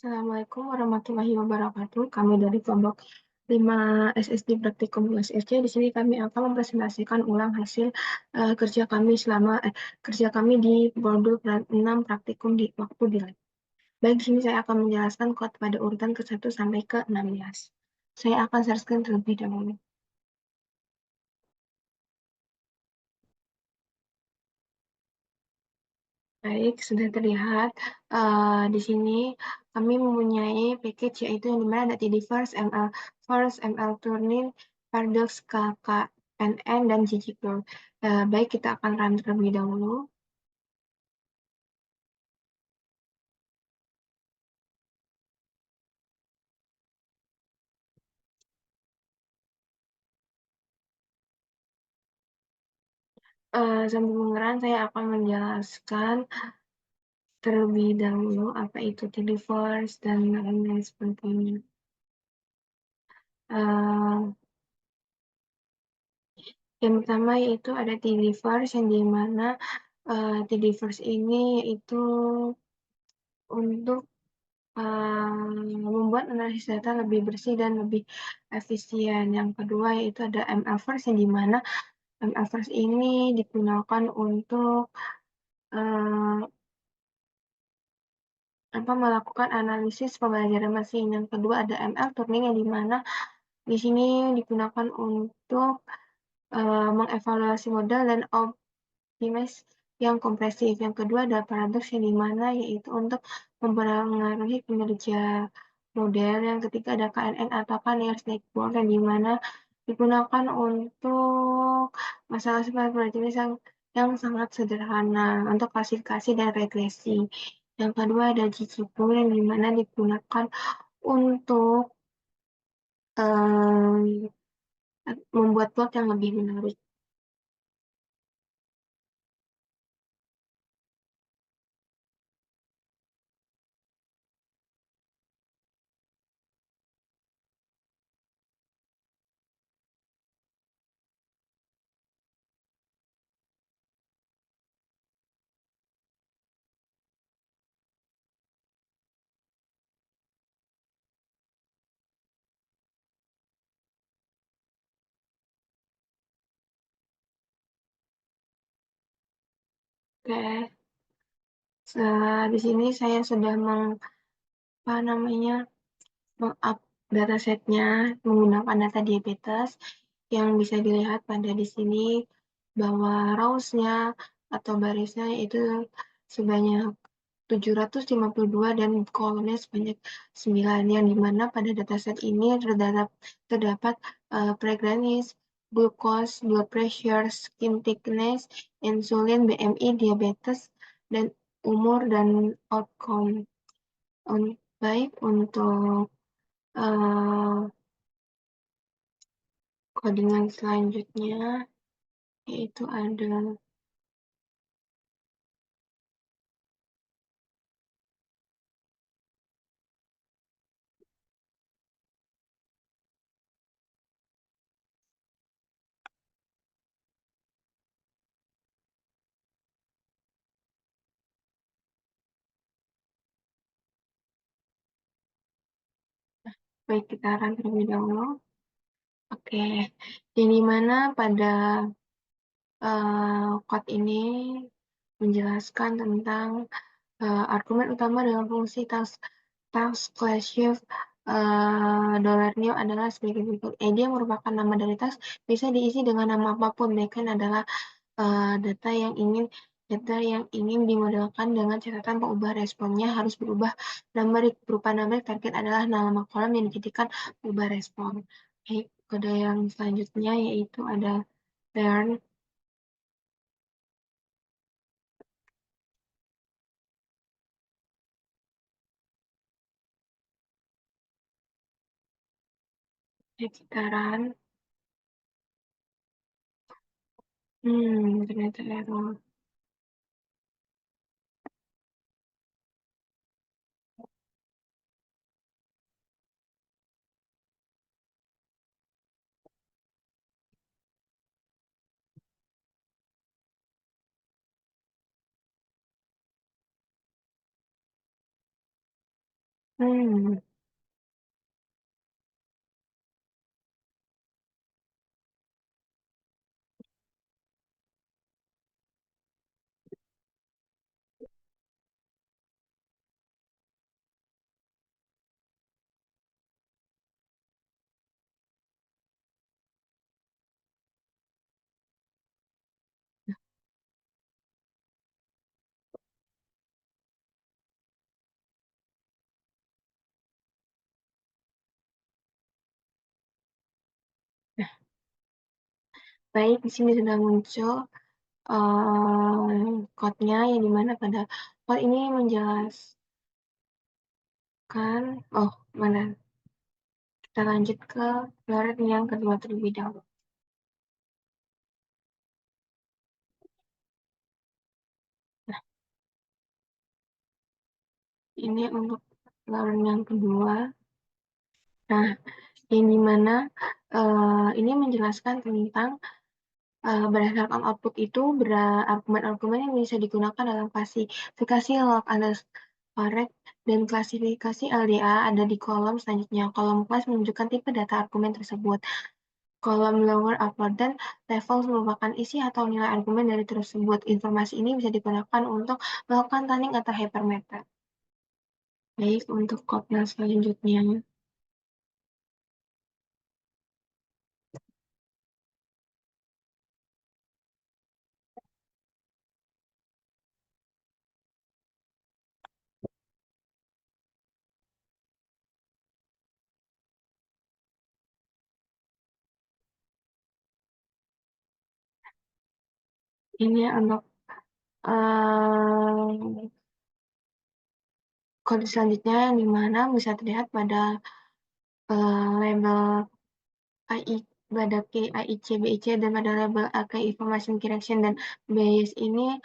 Assalamualaikum warahmatullahi wabarakatuh. Kami dari kelompok 5 SSD Praktikum USRC. Di sini kami akan mempresentasikan ulang hasil kerja kami di modul 6 praktikum di waktu di lab. Baik, di sini saya akan menjelaskan kode pada urutan ke-1 sampai ke-16. Saya akan share screen terlebih dahulu. Baik, sudah terlihat di sini kami mempunyai package yaitu yang dimana ada TD First, ML Turning, Paradox, KKNN, dan ggplot. Baik, kita akan run terlebih dahulu. Sambil mengeran, saya akan menjelaskan terlebih dahulu apa itu TD First dan lain-lain sebagainya. Uh, yang pertama yaitu ada TD First yang dimana TD First ini yaitu untuk membuat analisis data lebih bersih dan lebih efisien. Yang kedua yaitu ada MLVerse yang dimana MLVerse ini digunakan untuk melakukan analisis pembelajaran mesin. Yang kedua ada ML Turning yang dimana di sini digunakan untuk mengevaluasi modal dan optimize yang kompresif. Yang kedua ada paradox yang dimana yaitu untuk mempengaruhi kinerja model. Yang ketiga ada KNN atau Near Snake Ball yang dimana digunakan untuk masalah seperti yang sangat sederhana untuk klasifikasi dan regresi. Yang kedua ada ggplot yang dimana digunakan untuk membuat plot yang lebih menarik. Oke, di sini saya sudah meng-up datasetnya menggunakan data diabetes yang bisa dilihat pada di sini bahwa rows-nya atau barisnya itu sebanyak 752 dan kolomnya sebanyak 9 yang dimana pada dataset ini terdapat pregranis, glucose, blood pressure, skin thickness, insulin, BMI, diabetes, dan umur dan outcome. Baik untuk codingan selanjutnya yaitu ada baik kita run terlebih dahulu. Oke, yang dimana pada code ini menjelaskan tentang argumen utama dalam fungsi task class shift $new adalah sebagai berikut. ID yang merupakan nama dari task bisa diisi dengan nama apapun. Backend adalah data yang ingin dimodelkan dengan catatan pengubah responnya harus berubah numerik. Berupa numerik, target adalah nama kolom yang dijadikan ubah respon. Baik, kode yang selanjutnya yaitu ada learn. Sekitaran ternyata error. Hmm. Baik, di sini sudah muncul code-nya yang dimana pada code ini menjelaskan, oh mana, kita lanjut ke floret yang kedua terlebih dahulu. Nah, ini untuk floret yang kedua. Nah, yang dimana ini menjelaskan tentang berdasarkan output itu argumen-argumen yang bisa digunakan dalam klasifikasi log underscore dan klasifikasi LDA ada di kolom selanjutnya. Kolom kelas menunjukkan tipe data argumen tersebut. Kolom lower, upper, dan level merupakan isi atau nilai argumen dari tersebut. Informasi ini bisa digunakan untuk melakukan tunning atau hypermeta. Baik, untuk code yang selanjutnya. Ini untuk uh, kode selanjutnya yang dimana bisa terlihat pada label AI pada KAIC, BIC, dan pada label AK Information Correction dan bias ini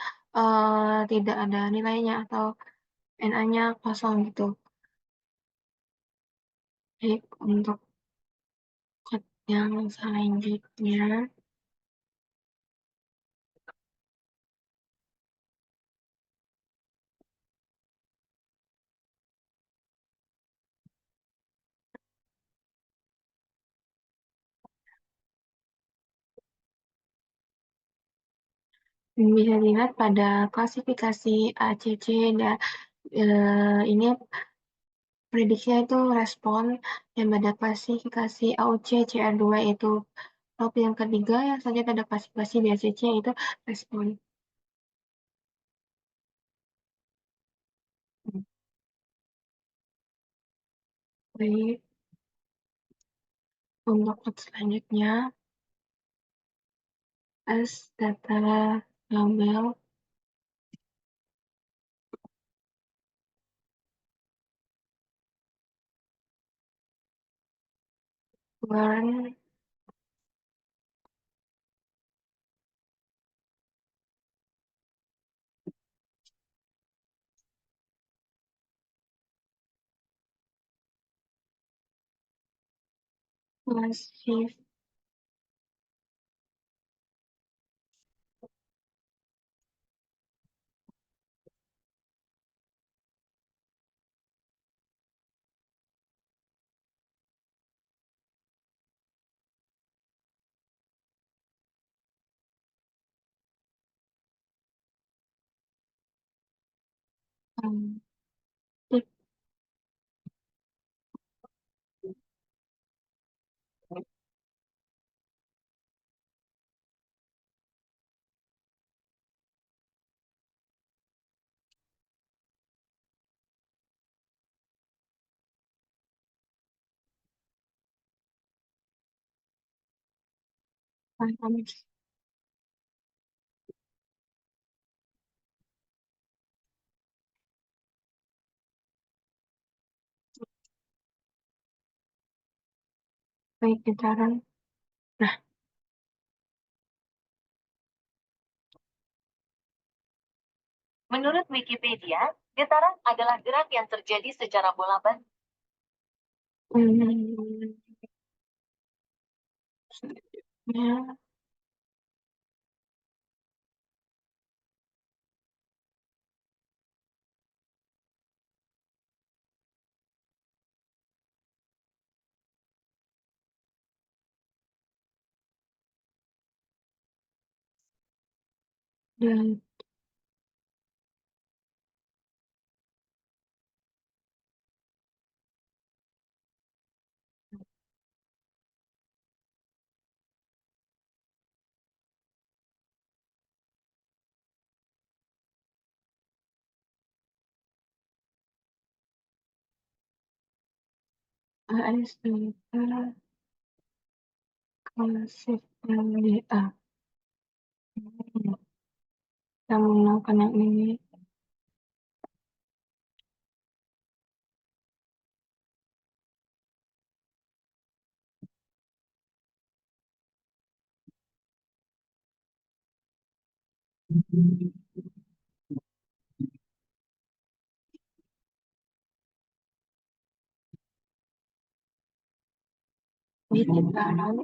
tidak ada nilainya atau NA-nya kosong gitu. Baik, untuk code yang selanjutnya. Bisa dilihat pada klasifikasi ACC dan ini prediksinya itu respon, dan pada klasifikasi AUC CR2 itu top yang ketiga, yang selanjutnya ada klasifikasi BACC itu respon. Baik, untuk code selanjutnya as data label learn masif. Tip performance. Baik, getaran. Nah, Menurut Wikipedia, getaran adalah gerak yang terjadi secara bola-balik. selanjutnya dan ASDP Klasik MDA. Kita menggunakan yang ini. Di Cikarang,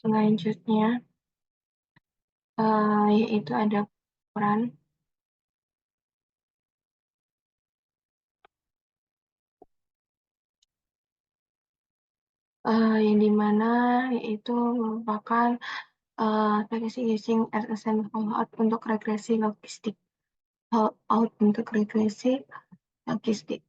selanjutnya yaitu ada peran yang dimana yaitu merupakan packaging using RSM Fallout untuk regresi logistik. Fallout untuk regresi logistik.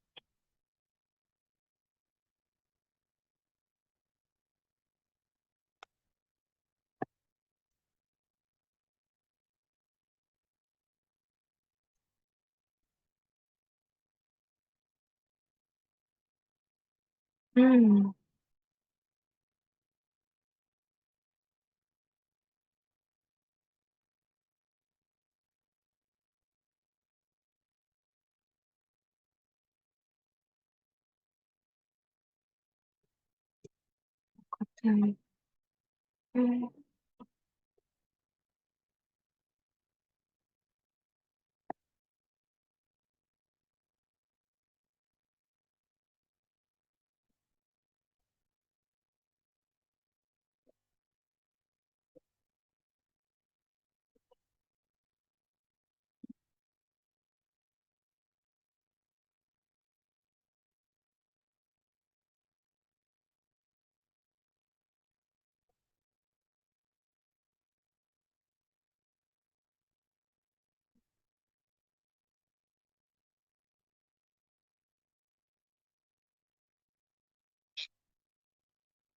Hmm, oke. Hmm,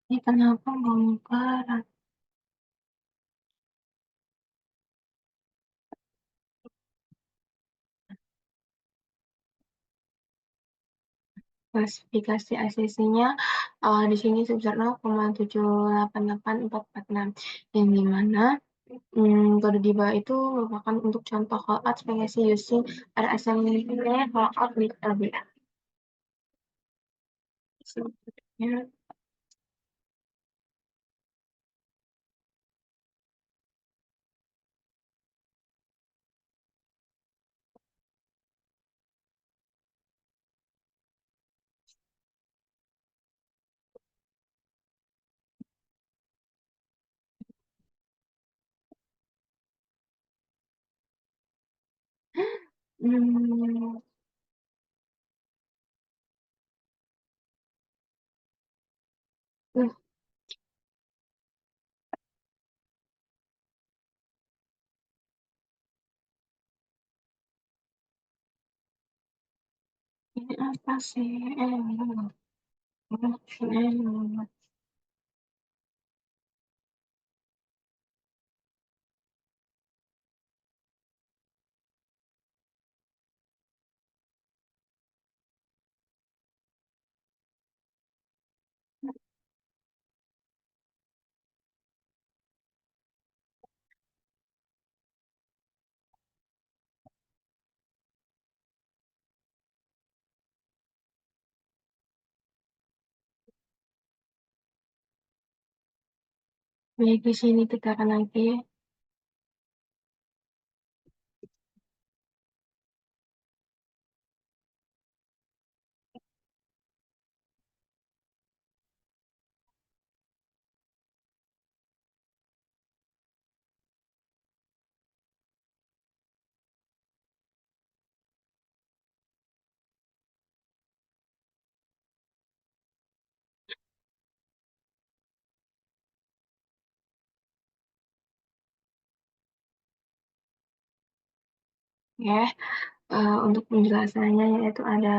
ini kenapa bongkar? Klasifikasi ACC-nya di sini sebesar 0,788446, yang dimana kode di bawah itu merupakan untuk contoh callout spesiasi using RSM callout with LBR. Selanjutnya, hmm, uh, ini apa sih? Baik, di sini tekan lagi. Ya, untuk penjelasannya yaitu ada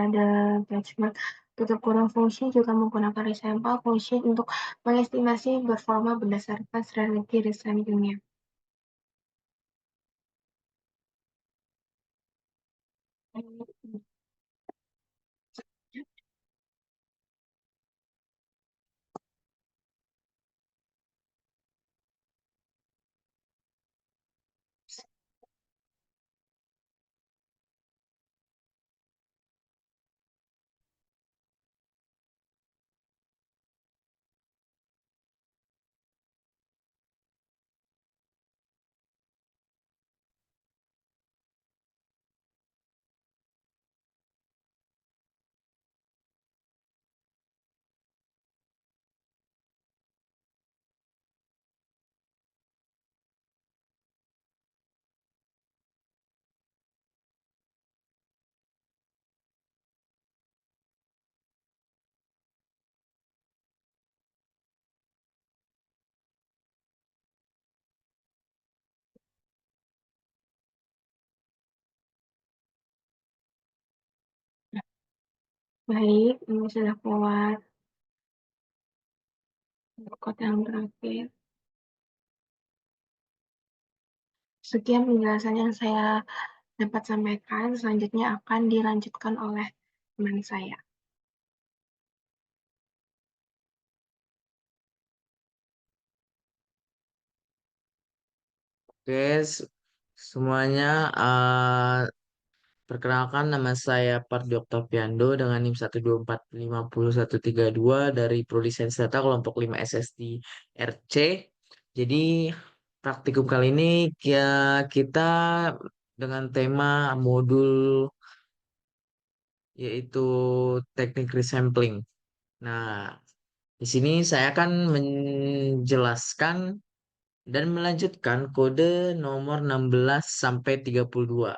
benchmark tutup kurung fungsi juga menggunakan resample fungsi untuk mengestimasi performa berdasarkan strategi resamplingnya. Baik, ini sudah keluar kode yang terakhir. Sekian penjelasan yang saya dapat sampaikan, selanjutnya akan dilanjutkan oleh teman saya. Oke, semuanya. Perkenalkan, nama saya Pardi Oktaviando dengan NIM 124505132 dari Prodi Sains Data kelompok 5 SSD RC. Jadi praktikum kali ini kita dengan tema modul yaitu teknik resampling. Nah, di sini saya akan menjelaskan dan melanjutkan kode nomor 16 sampai 32.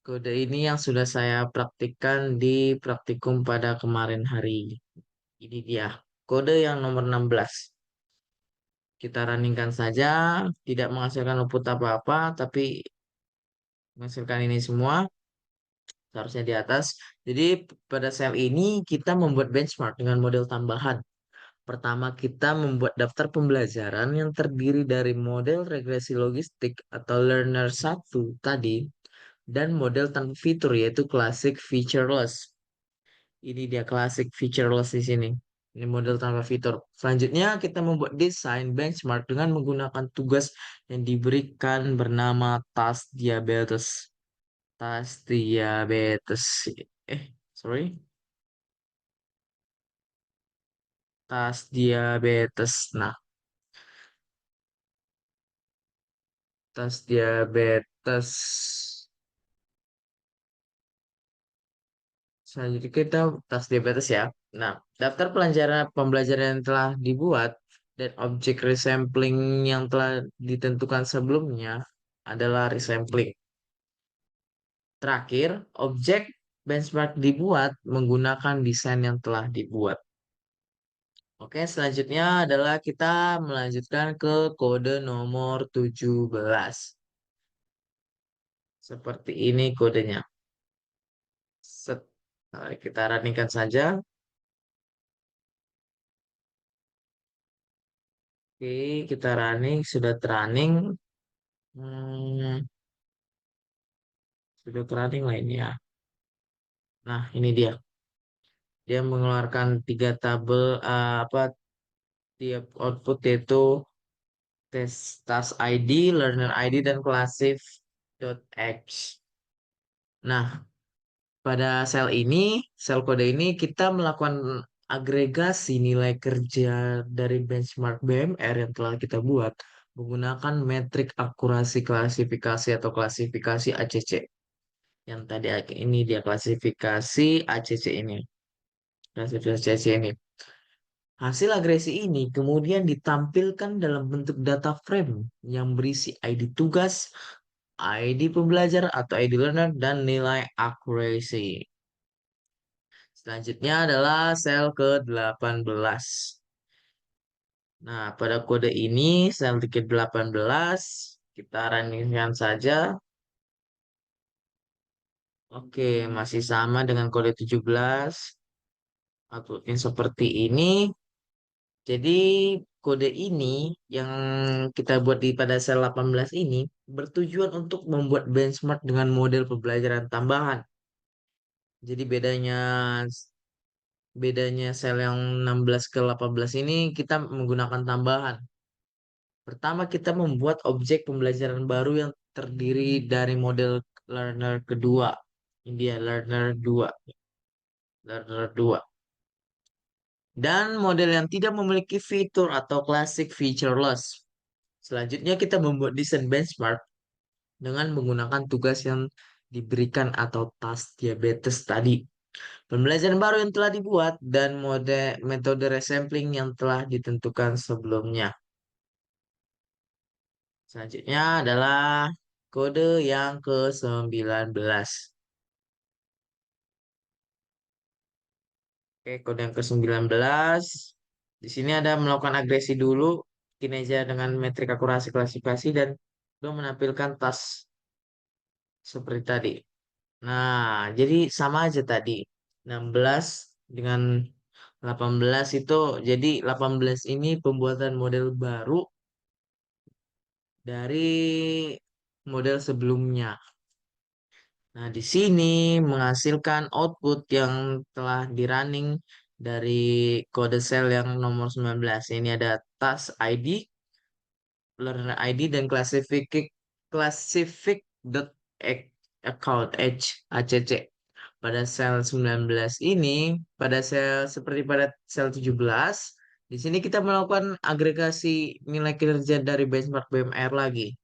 Kode ini yang sudah saya praktikkan di praktikum pada kemarin hari. Ini dia, kode yang nomor 16. Kita running saja, tidak menghasilkan output apa-apa, tapi menghasilkan ini semua, seharusnya di atas. Jadi pada sel ini kita membuat benchmark dengan model tambahan. Pertama, kita membuat daftar pembelajaran yang terdiri dari model regresi logistik atau learner satu tadi, dan model tanpa fitur yaitu classic featureless. Ini dia classic featureless di sini. Ini model tanpa fitur. Selanjutnya kita membuat desain benchmark dengan menggunakan tugas yang diberikan bernama task diabetes. Task diabetes. Eh, sorry. Task diabetes. Nah, task diabetes. Selanjutnya kita task diabetes ya. Nah, daftar pembelajaran yang telah dibuat dan objek resampling yang telah ditentukan sebelumnya adalah resampling. Terakhir, objek benchmark dibuat menggunakan desain yang telah dibuat. Oke, selanjutnya adalah kita melanjutkan ke kode nomor 17. Seperti ini kodenya. Set. Nah, kita running saja. Oke, kita running, sudah running. Hmm, sudah running lah ini ya. Nah, ini dia. Dia mengeluarkan tiga tabel apa tiap output yaitu task ID, learner ID, dan classif.x. Nah, pada sel kode ini kita melakukan agregasi nilai kerja dari benchmark BMR yang telah kita buat menggunakan metrik akurasi klasifikasi atau klasifikasi ACC. Yang tadi ini dia klasifikasi ACC ini. Klasifikasi ACC ini. Hasil agresi ini kemudian ditampilkan dalam bentuk data frame yang berisi ID tugas, ID pembelajar atau ID learner, dan nilai accuracy. Selanjutnya adalah sel ke-18. Nah, pada kode ini, sel ke-18, kita running saja. Oke, masih sama dengan kode 17. Outputnya seperti ini. Jadi kode ini yang kita buat di pada sel 18 ini bertujuan untuk membuat benchmark dengan model pembelajaran tambahan. Jadi bedanya sel yang 16 ke 18 ini kita menggunakan tambahan. Pertama, kita membuat objek pembelajaran baru yang terdiri dari model learner kedua. Ini dia learner 2, learner 2. Dan model yang tidak memiliki fitur atau classic featureless. Selanjutnya kita membuat desain benchmark dengan menggunakan tugas yang diberikan atau task diabetes tadi. Pembelajaran baru yang telah dibuat dan metode resampling yang telah ditentukan sebelumnya. Selanjutnya adalah kode yang ke-19. Oke, kode yang ke-19. Di sini ada melakukan agresi dulu, kinerja dengan metrik akurasi klasifikasi dan belum menampilkan tas seperti tadi. Nah, jadi sama aja tadi. 16 dengan 18 itu, jadi 18 ini pembuatan model baru dari model sebelumnya. Nah, di sini menghasilkan output yang telah di running dari kode cell yang nomor 19. Ini ada task ID, learner ID, dan classific.account ACC. Pada sel 19 ini, pada sel seperti pada sel 17, di sini kita melakukan agregasi nilai kinerja dari benchmark BMR lagi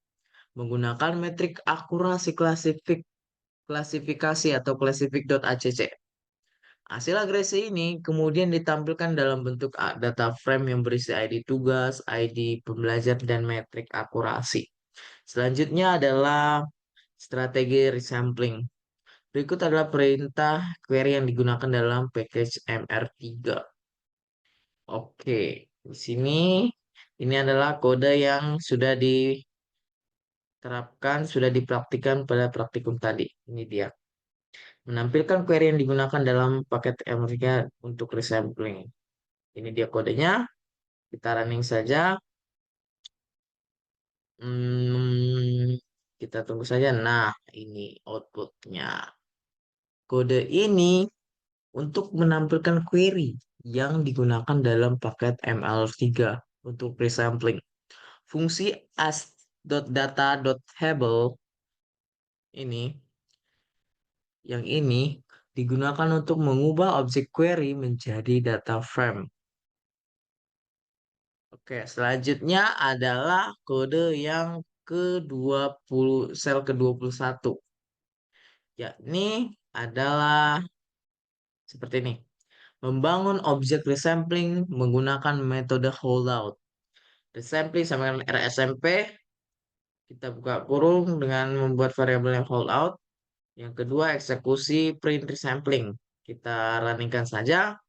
menggunakan metrik akurasi klasifikasi atau classific.acc. Hasil agresi ini kemudian ditampilkan dalam bentuk data frame yang berisi ID tugas, ID pembelajar, dan metrik akurasi. Selanjutnya adalah strategi resampling. Berikut adalah perintah query yang digunakan dalam package MR3. Oke, di sini ini adalah kode yang sudah diterapkan, sudah dipraktikkan pada praktikum tadi. Ini dia. Menampilkan query yang digunakan dalam paket MR3 untuk resampling. Ini dia kodenya. Kita running saja. Hmm, kita tunggu saja. Nah, ini outputnya. Kode ini untuk menampilkan query yang digunakan dalam paket ML3 untuk resampling. Fungsi as.data.table ini, yang ini digunakan untuk mengubah objek query menjadi data frame. Oke, selanjutnya adalah kode yang ke-20, sel ke-21, yakni adalah seperti ini. Membangun objek resampling menggunakan metode holdout. Resampling sama dengan RSMP, kita buka kurung dengan membuat variabel yang holdout. Yang kedua, eksekusi print resampling. Kita runningkan saja.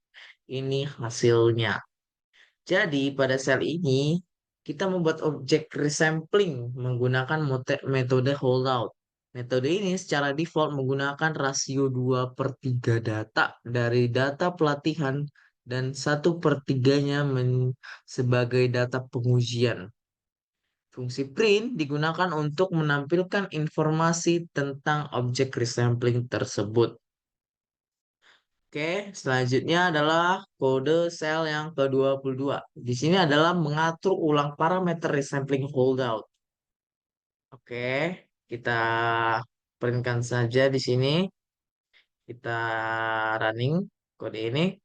Ini hasilnya. Jadi pada sel ini kita membuat objek resampling menggunakan metode holdout. Metode ini secara default menggunakan rasio 2/3 data dari data pelatihan dan 1/3-nya sebagai data pengujian. Fungsi print digunakan untuk menampilkan informasi tentang objek resampling tersebut. Oke, selanjutnya adalah kode sel yang ke-22. Di sini adalah mengatur ulang parameter resampling holdout. Oke, kita printkan saja di sini. Kita running kode ini.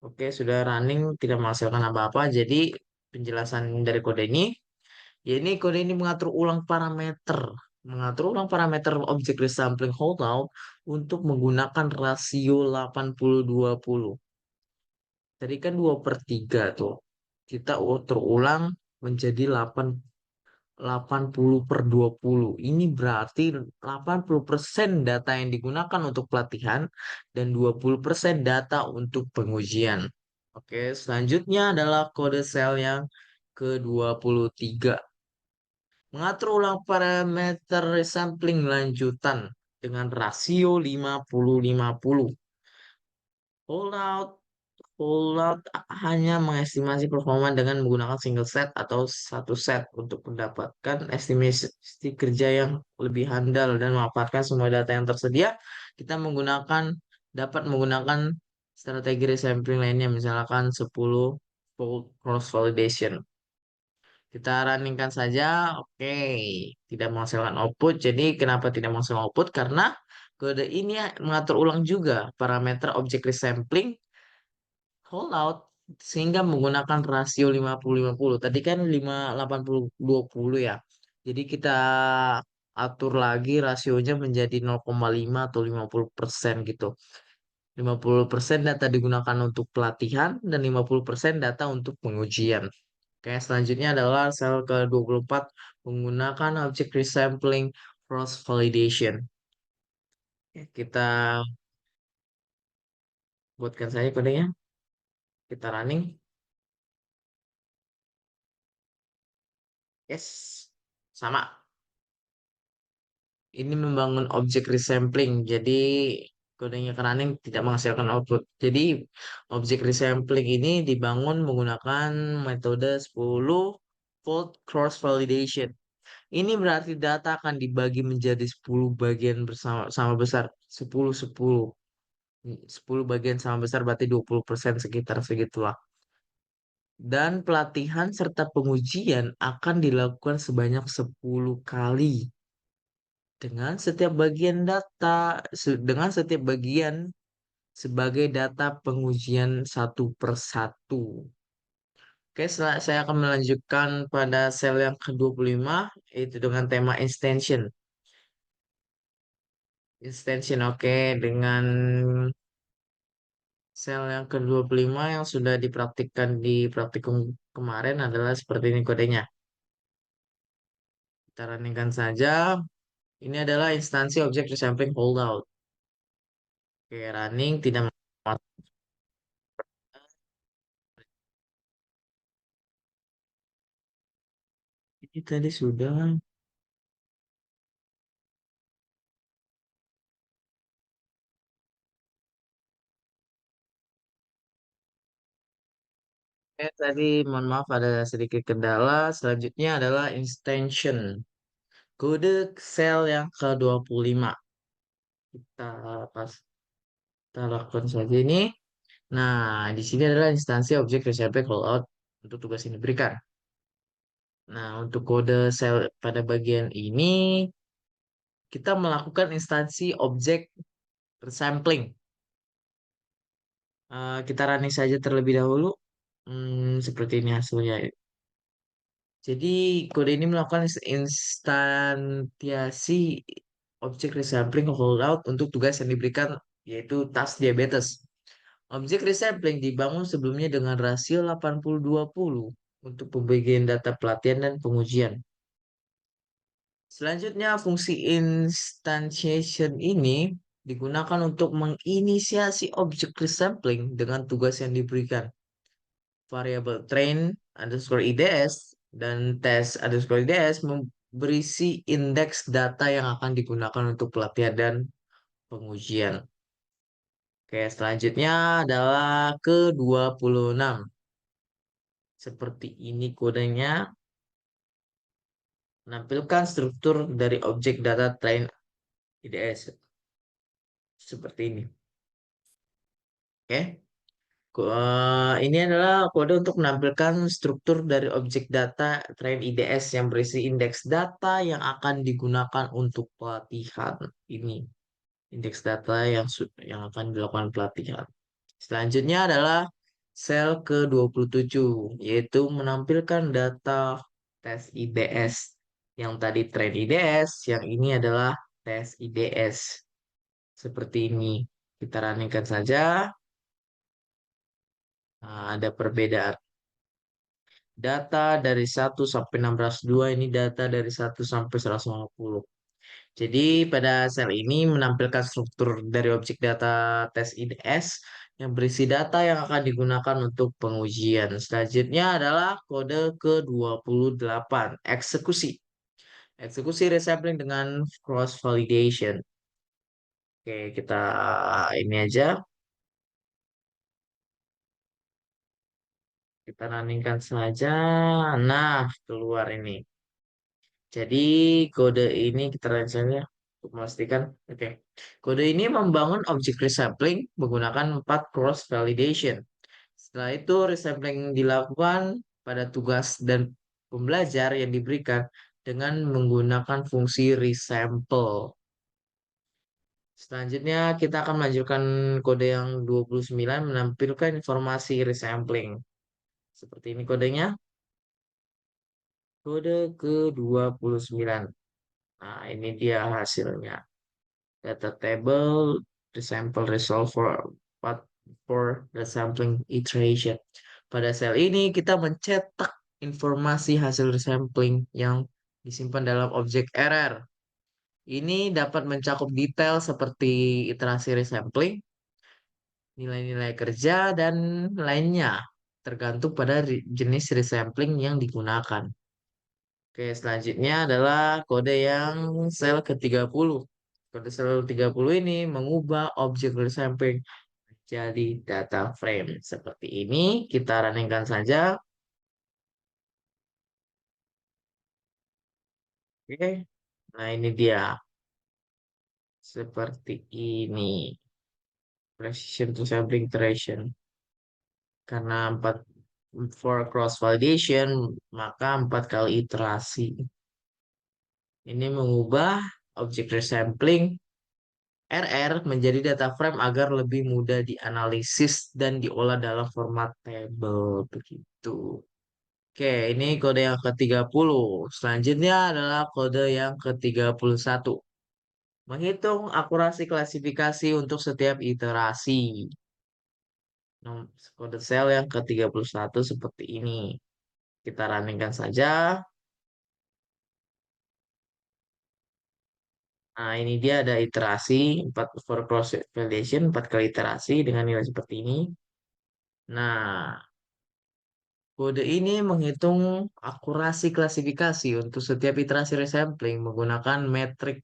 Oke, sudah running, tidak menghasilkan apa-apa. Jadi, penjelasan dari kode ini, ya ini kode ini mengatur ulang parameter objek resampling holdout untuk menggunakan rasio 80/20. Tadi kan 2/3 tuh. Kita terulang menjadi 80/20. Ini berarti 80% data yang digunakan untuk pelatihan dan 20% data untuk pengujian. Oke, selanjutnya adalah kode sel yang ke-23. Mengatur ulang parameter sampling lanjutan dengan rasio 50-50. Holdout Holdout hanya mengestimasi performa dengan menggunakan single set atau satu set untuk mendapatkan estimasi kerja yang lebih handal dan memanfaatkan semua data yang tersedia. Kita dapat menggunakan strategi resampling lainnya, misalkan 10 fold cross validation. Kita runningkan saja, oke, tidak menghasilkan output. Jadi kenapa tidak menghasilkan output? Karena kode ini mengatur ulang juga parameter objek resampling holdout sehingga menggunakan rasio 50-50. Tadi kan 5-80-20 ya. Jadi kita atur lagi rasionya menjadi 0,5 atau 50% gitu. 50% data digunakan untuk pelatihan dan 50% data untuk pengujian. Oke, selanjutnya adalah sel ke-24 menggunakan object resampling cross validation. Oke, kita buatkan saja kodenya. Kita running. Yes. Sama. Ini membangun objek resampling. Jadi kodenya running tidak menghasilkan output. Jadi objek resampling ini dibangun menggunakan metode 10 fold cross validation. Ini berarti data akan dibagi menjadi 10 bagian bersama sama besar. 10-10. 10 bagian sama besar berarti 20% sekitar segitulah. Dan pelatihan serta pengujian akan dilakukan sebanyak 10 kali dengan setiap bagian sebagai data pengujian satu per satu. Oke, saya akan melanjutkan pada sel yang ke-25 yaitu dengan tema extension. Extension, oke, dengan sel yang ke-25 yang sudah dipraktikkan di praktikum kemarin adalah seperti ini kodenya. Kita running saja. Ini adalah instansi objek resampling holdout. Oke, running tidak. Ini tadi sudah. Tadi mohon maaf ada sedikit kendala. Selanjutnya adalah extension. Kode sel yang ke-25. Kita pas kita lakukan saja ini. Nah, di sini adalah instansi objek reserve callout untuk tugas yang diberikan. Nah, untuk kode sel pada bagian ini kita melakukan instansi objek sampling. Kita running saja terlebih dahulu. Seperti ini hasilnya. Jadi kode ini melakukan instansiasi objek resampling holdout untuk tugas yang diberikan yaitu task diabetes. Objek resampling dibangun sebelumnya dengan rasio 80-20 untuk pembagian data pelatihan dan pengujian. Selanjutnya, fungsi instantiation ini digunakan untuk menginisiasi objek resampling dengan tugas yang diberikan. Variabel train underscore IDS dan test underscore IDS berisi indeks data yang akan digunakan untuk pelatihan dan pengujian. Oke, selanjutnya adalah ke-26. Seperti ini kodenya. Menampilkan struktur dari objek data train IDS. Seperti ini. Oke. Ini adalah kode untuk menampilkan struktur dari objek data train IDS yang berisi indeks data yang akan digunakan untuk pelatihan. Ini indeks data yang akan dilakukan pelatihan. Selanjutnya adalah sel ke-27, yaitu menampilkan data tes IDS. Yang tadi train IDS, yang ini adalah tes IDS. Seperti ini. Kita running saja. Nah, ada perbedaan. Data dari 1 sampai 602 ini data dari 1 sampai 150. Jadi pada sel ini menampilkan struktur dari objek data tes IDS yang berisi data yang akan digunakan untuk pengujian. Selanjutnya adalah kode ke-28, eksekusi. Eksekusi resampling dengan cross validation. Oke, kita ini aja. Kita runningkan saja. Nah, keluar ini. Jadi kode ini kita saja untuk memastikan. Oke. Kode ini membangun objek resampling menggunakan 4 cross validation. Setelah itu resampling dilakukan pada tugas dan pembelajar yang diberikan dengan menggunakan fungsi resample. Selanjutnya kita akan melanjutkan kode yang 29 menampilkan informasi resampling. Seperti ini kodenya. Kode ke-29. Nah, ini dia hasilnya. Data table, the sample result for the sampling iteration. Pada sel ini kita mencetak informasi hasil sampling yang disimpan dalam objek RR. Ini dapat mencakup detail seperti iterasi resampling, nilai-nilai kerja, dan lainnya, tergantung pada jenis resampling yang digunakan. Oke, selanjutnya adalah kode yang sel ke-30. Kode sel 30 ini mengubah objek resampling jadi data frame. Seperti ini, kita runningkan saja. Oke, nah ini dia. Seperti ini. Precision to sampling iteration. Karena 4 for cross validation, maka 4 kali iterasi. Ini mengubah objek resampling RR menjadi data frame agar lebih mudah dianalisis dan diolah dalam format table begitu. Oke, ini kode yang ke-30. Selanjutnya adalah kode yang ke-31. Menghitung akurasi klasifikasi untuk setiap iterasi. Kode sel yang ke-31 seperti ini. Kita runningkan saja. Nah, ini dia ada iterasi 4 for cross validation, 4 kali iterasi dengan nilai seperti ini. Nah, kode ini menghitung akurasi klasifikasi untuk setiap iterasi resampling menggunakan metrik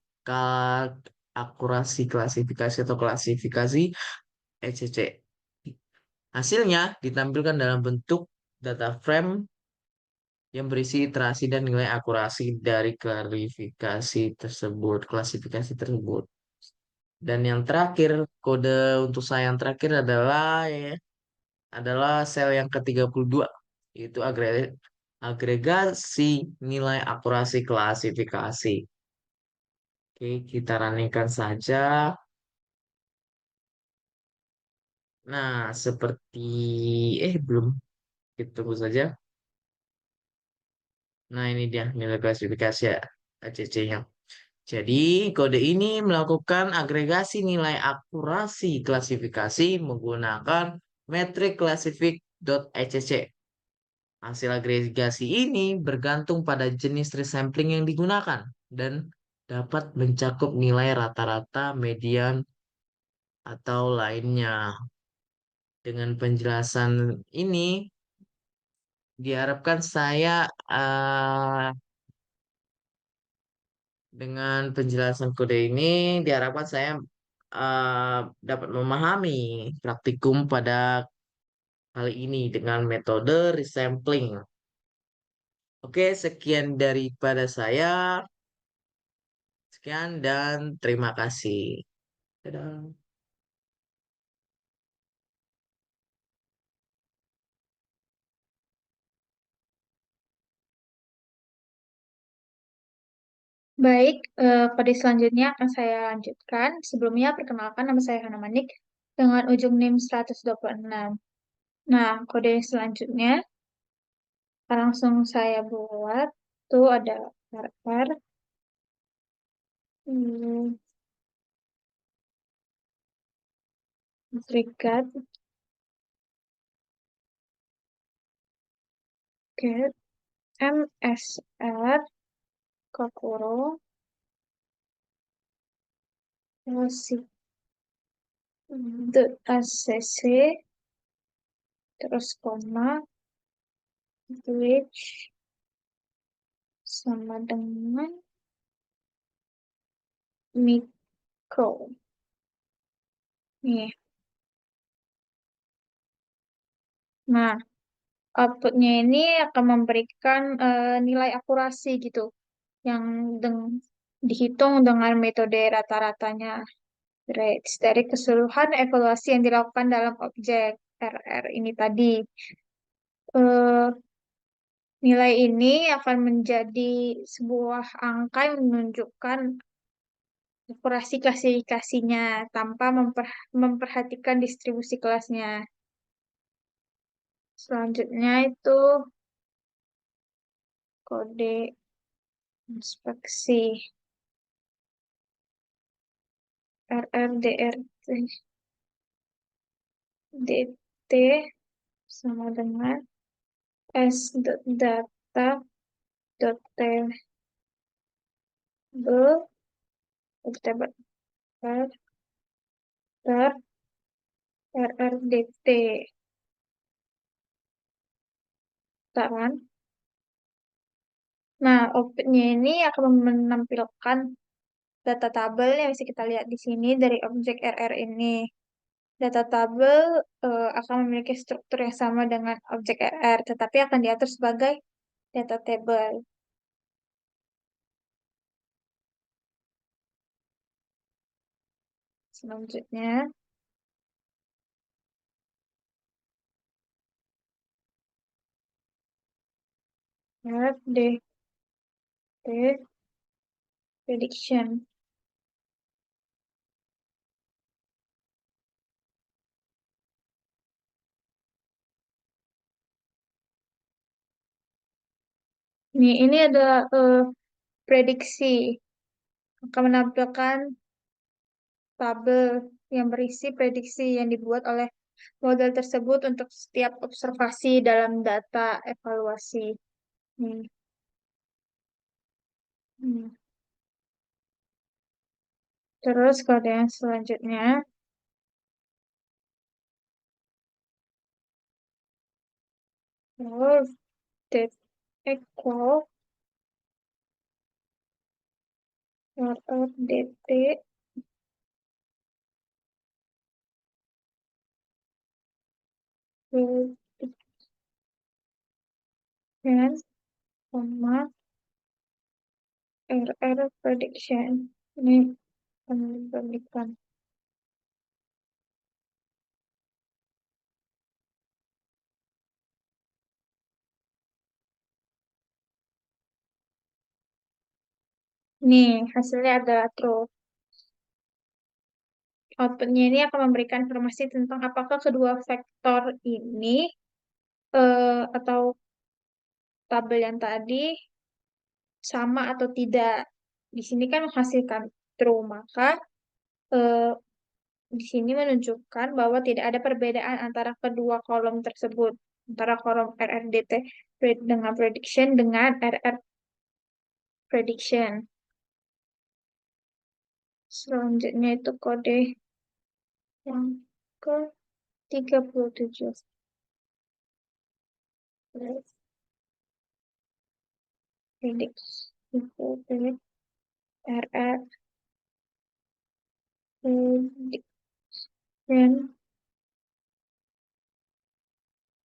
akurasi klasifikasi atau klasifikasi ECC. Hasilnya ditampilkan dalam bentuk data frame yang berisi iterasi dan nilai akurasi dari klasifikasi tersebut. Dan yang terakhir, kode untuk saya yang terakhir adalah sel yang ke-32, yaitu agregasi nilai akurasi klasifikasi. Oke, kita running saja. Nah, belum. Kita tunggu saja. Nah, ini dia nilai klasifikasi ya, ACC-nya. Jadi, kode ini melakukan agregasi nilai akurasi klasifikasi menggunakan metrik classific.ecc. Hasil agregasi ini bergantung pada jenis resampling yang digunakan dan dapat mencakup nilai rata-rata, median, atau lainnya. Dengan penjelasan ini, diharapkan eh, dengan penjelasan kode ini, diharapkan saya eh, dapat memahami praktikum pada kali ini dengan metode resampling. Oke, sekian daripada saya. Sekian dan terima kasih. Dadah. Baik, kode selanjutnya akan saya lanjutkan. Sebelumnya, perkenalkan nama saya Hana Manik dengan ujung NIM 126. Nah, kode selanjutnya langsung saya buat. Tuh ada RR. Hmm, Serikat, get, MSR, Kokoro, Rossi, .acc, terus koma, which sama dengan mikro. Nih. Nah, outputnya ini akan memberikan nilai akurasi gitu, yang dihitung dengan metode rata-ratanya rates dari keseluruhan evaluasi yang dilakukan dalam objek RR ini tadi. Eh, Nilai ini akan menjadi sebuah angka yang menunjukkan operasi klasifikasinya tanpa memperhatikan distribusi kelasnya. Selanjutnya itu kode inspeksi RRDRT DT sama dengan s.data.table table ter RRDT. Kan? Nah, outputnya ini akan menampilkan data tabel yang bisa kita lihat di sini dari objek RR ini. Data tabel akan memiliki struktur yang sama dengan objek RR, tetapi akan diatur sebagai data table. Selanjutnya, RDT prediction. Ini ada prediksi, akan menampilkan tabel yang berisi prediksi yang dibuat oleh model tersebut untuk setiap observasi dalam data evaluasi. Hmm. Hmm. Terus kode yang selanjutnya, that equal RRDT prediction, sama RR prediction. Ini perbandingan. Nih, hasilnya adalah true. Outputnya ini akan memberikan informasi tentang apakah kedua vektor ini atau tabel yang tadi sama atau tidak. Di sini kan menghasilkan true, maka eh, di sini menunjukkan bahwa tidak ada perbedaan antara kedua kolom tersebut, antara kolom RRDT dengan prediction dengan RR prediction. Selanjutnya itu kode yang ke 37. Prediction RR prediction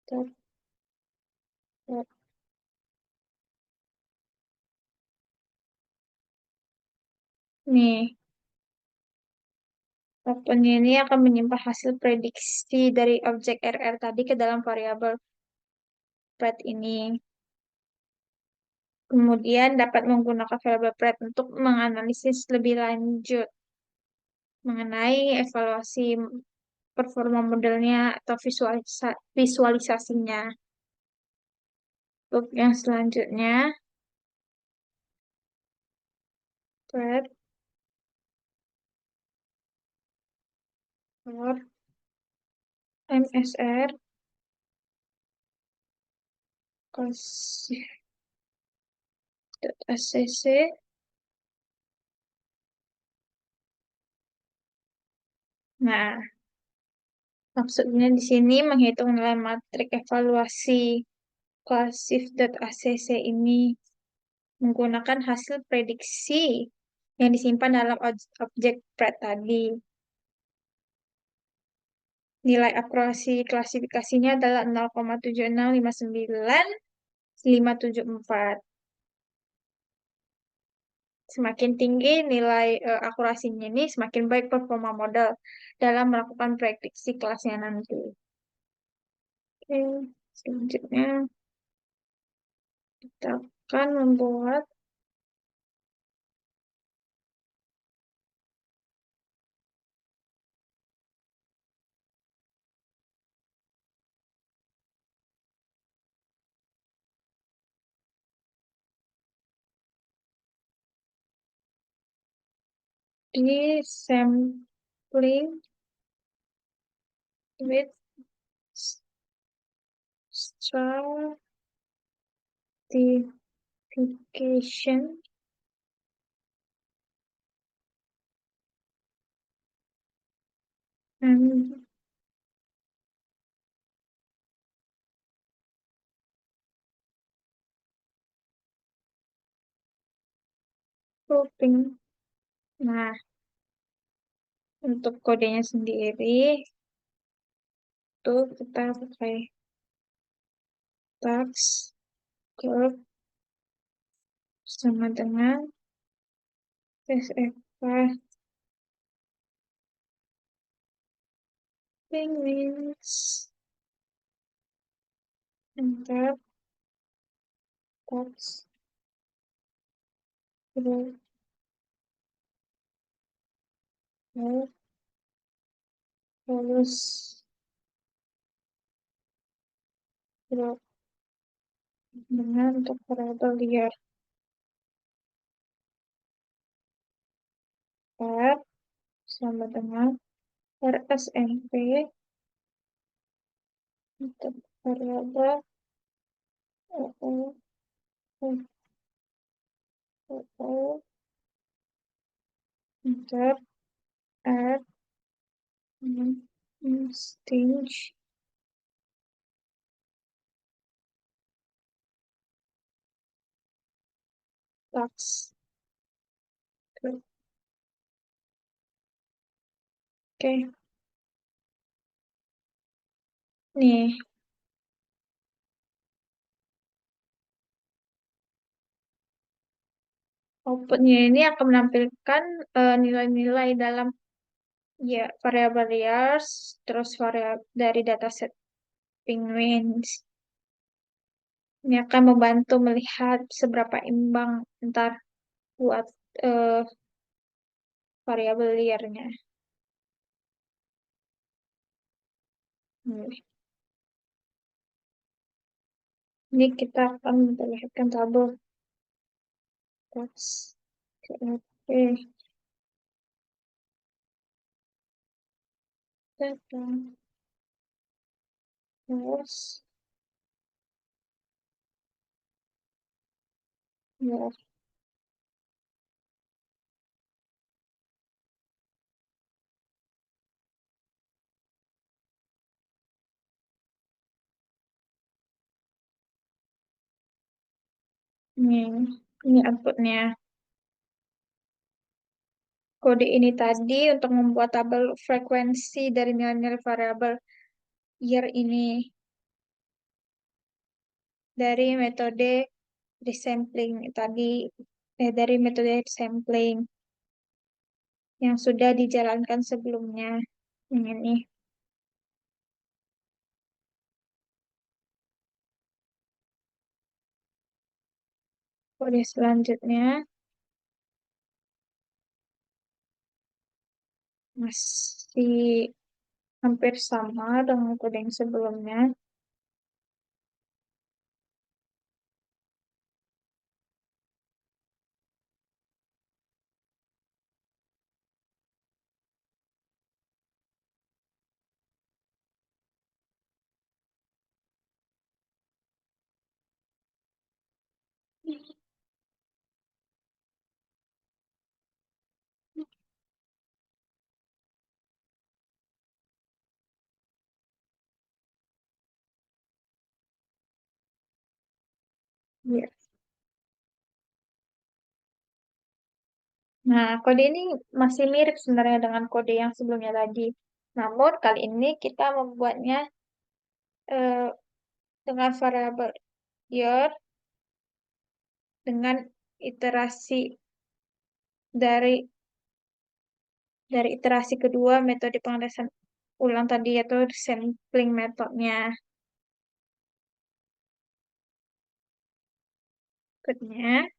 dot dot. Nih, open ini akan menyimpan hasil prediksi dari objek RR tadi ke dalam variabel pred ini. Kemudian dapat menggunakan variabel pred untuk menganalisis lebih lanjut mengenai evaluasi performa modelnya atau visualisasinya. Untuk yang selanjutnya, pred for MSR ACC. Nah, maksudnya di sini menghitung nilai matrik evaluasi classif.acc ini menggunakan hasil prediksi yang disimpan dalam objek pred tadi. Nilai akurasi klasifikasinya adalah 0,7659574. Semakin tinggi nilai akurasinya ini, semakin baik performa model dalam melakukan prediksi kelasnya nanti. Oke, selanjutnya kita akan membuat di sampling with stratification and grouping. Nah, untuk kodenya sendiri itu kita pakai tax curve sama dengan SFA penguins. Enter tax curve terus curve dengan untuk variabel liar R sama dengan RSMP untuk variabel OO, OO, enter R stage tax curve. Oke, nih outputnya ini akan menampilkan nilai-nilai dalam ya variabel years, terus variabel dari dataset penguins. Ini akan membantu melihat seberapa imbang antar buat eh, variabel liarnya. Hmm. Ini kita akan memperlihatkan tabel tax. Oke, data terus ya ini outputnya. Kode ini tadi untuk membuat tabel frekuensi dari nilai-nilai variabel year ini dari metode resampling tadi, dari metode sampling yang sudah dijalankan sebelumnya. Ini kode selanjutnya masih hampir sama dengan kode yang sebelumnya. Ya, Nah, kode ini masih mirip sebenarnya dengan kode yang sebelumnya tadi. Namun, kali ini kita membuatnya eh, dengan variabel year dengan iterasi dari iterasi kedua metode pengetesan ulang tadi yaitu sampling metodenya. Berikutnya,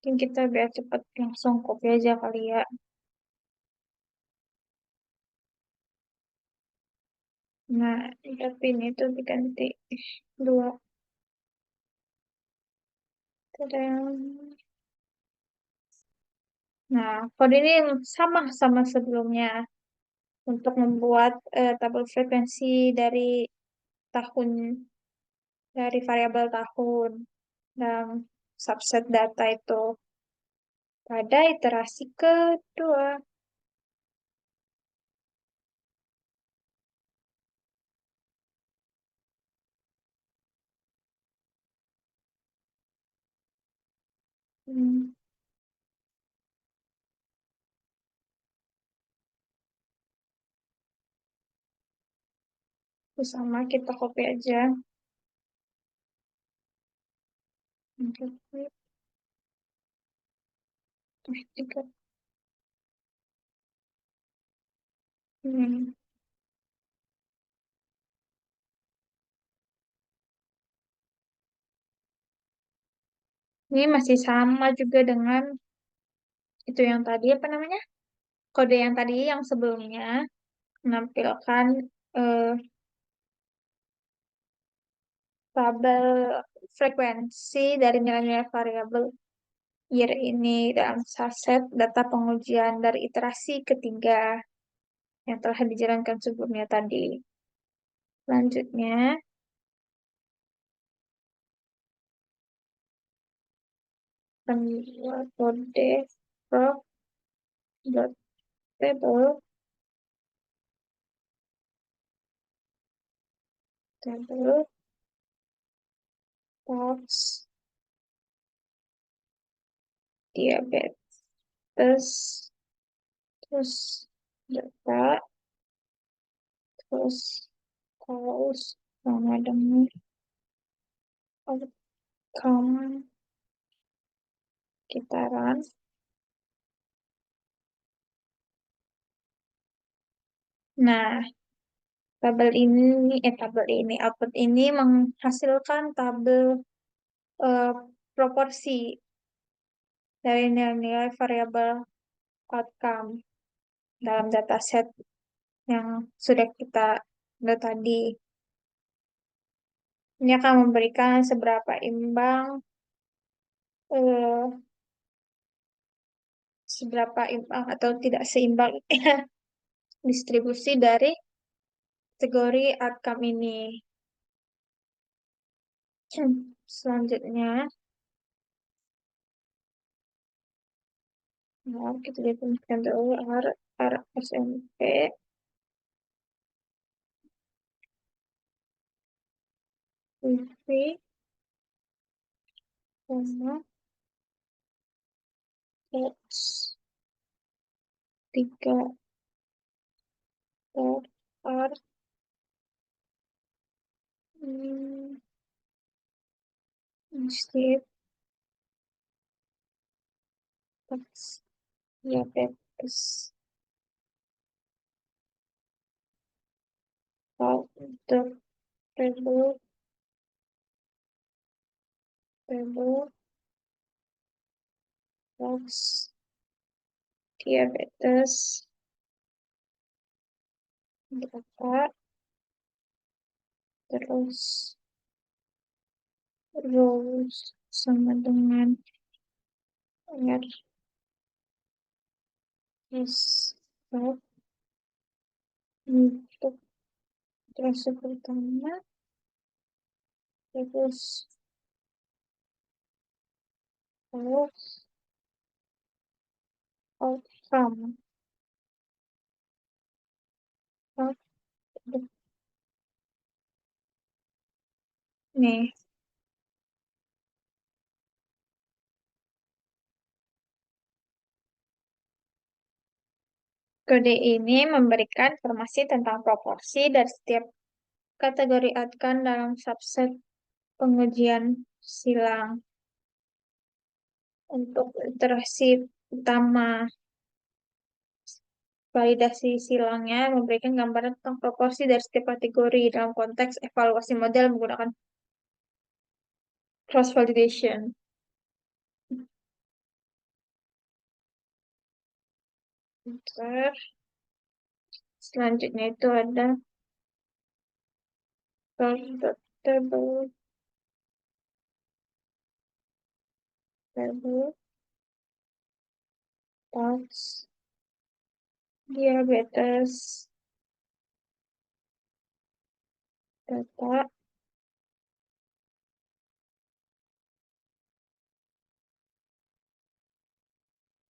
mungkin kita biar cepat langsung copy aja kali ya. Nah, tapi ini tuh diganti dua. Tadang. Nah, kode ini sama sebelumnya untuk membuat tabel frekuensi tahun dari variabel tahun dalam subset data itu pada iterasi kedua. Hmm, itu sama kita copy aja. Oke, juga. Hmm. Ini masih sama juga dengan itu yang tadi apa namanya? Kode yang tadi yang sebelumnya menampilkan eh, tabel frekuensi dari nilai-nilai variabel year ini dalam subset data pengujian dari iterasi ketiga yang telah dijalankan sebelumnya tadi. Selanjutnya, membuat kode proc dot table box diabetes terus data terus cause sama dengan outcome kita run. Nah, tabel ini output ini menghasilkan tabel eh, proporsi dari nilai-nilai variabel outcome dalam dataset yang sudah kita lihat tadi. Ini akan memberikan eh, seberapa imbang atau tidak seimbang distribusi dari kategori outcome ini. Selanjutnya, nah, kita definisikan dulu RSMP wifi sama X 3 R hmm, state X diabetes the table X diabetes data terus rows sama dengan R is untuk terus pertama terus Terus outcome. Oh, nih, kode ini memberikan informasi tentang proporsi dari setiap kategori outcome dalam subset pengujian silang. Untuk iterasi utama, validasi silangnya memberikan gambaran tentang proporsi dari setiap kategori dalam konteks evaluasi model menggunakan cross validation. Ntar, selanjutnya itu ada table, table, touch, diabetes, data,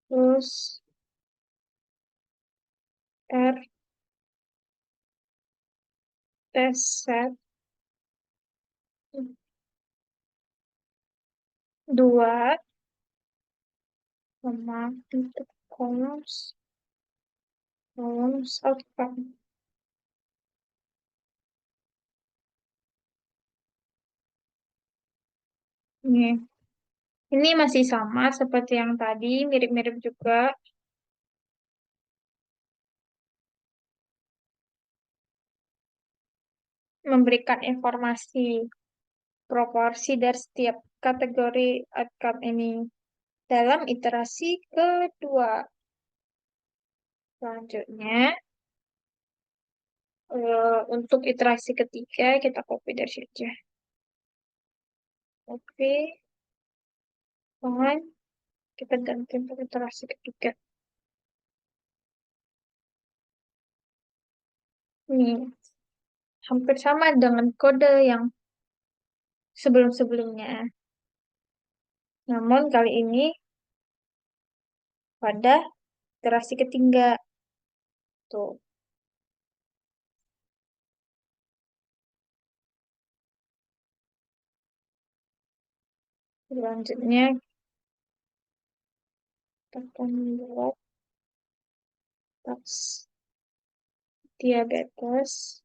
terus R, test set, 2, sama untuk columns outcome. Ini masih sama seperti yang tadi, mirip-mirip juga. Memberikan informasi proporsi dari setiap kategori outcome ini dalam iterasi kedua. Selanjutnya, untuk iterasi ketiga, kita copy dari sini aja. Copy, kemudian kita ganti untuk iterasi ketiga. Ini hampir sama dengan kode yang sebelum-sebelumnya. Namun kali ini pada iterasi ketiga. Tuh. Selanjutnya kita akan membuat tas diabetes,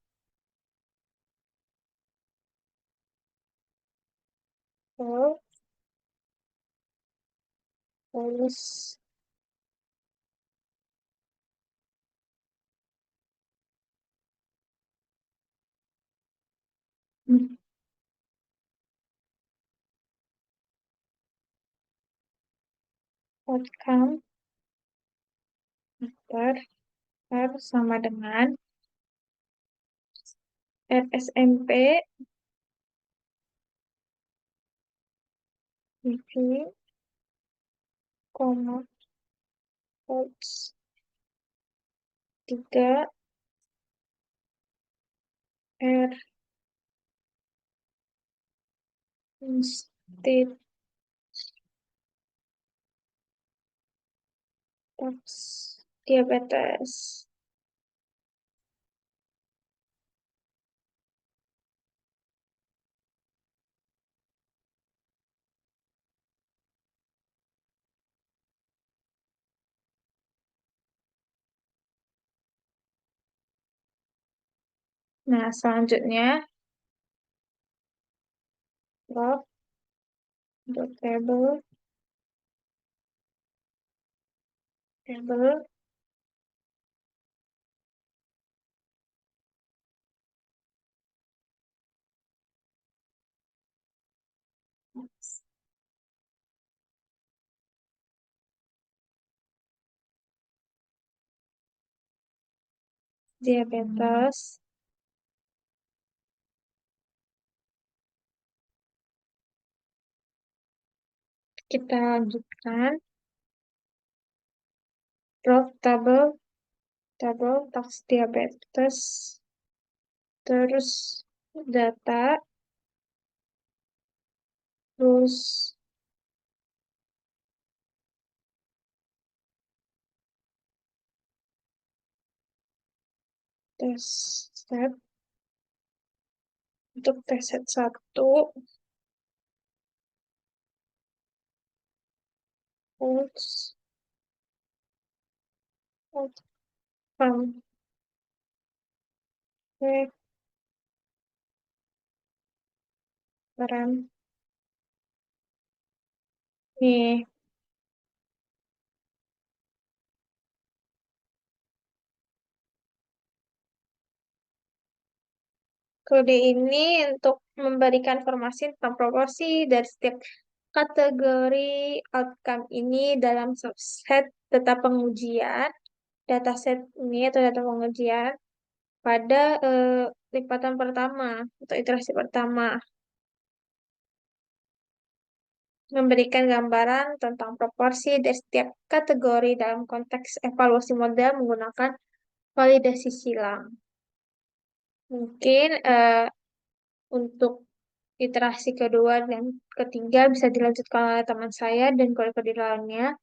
oh, terus outcome ter R sama dengan RSMP BP, koma, quotes 3 R instead tax diabetes. Nah, selanjutnya log dot table diabetes, kita lanjutkan log table tax diabetes, terus data, terus tes set. Untuk tes set 1, puts outcome check run. Nih, kode ini untuk memberikan informasi tentang proporsi dari setiap kategori outcome ini dalam subset data pengujian, dataset ini atau data pengujian pada lipatan pertama atau iterasi pertama. Memberikan gambaran tentang proporsi dari setiap kategori dalam konteks evaluasi model menggunakan validasi silang. Mungkin untuk iterasi kedua dan ketiga bisa dilanjutkan oleh teman saya dan kode-kode lainnya.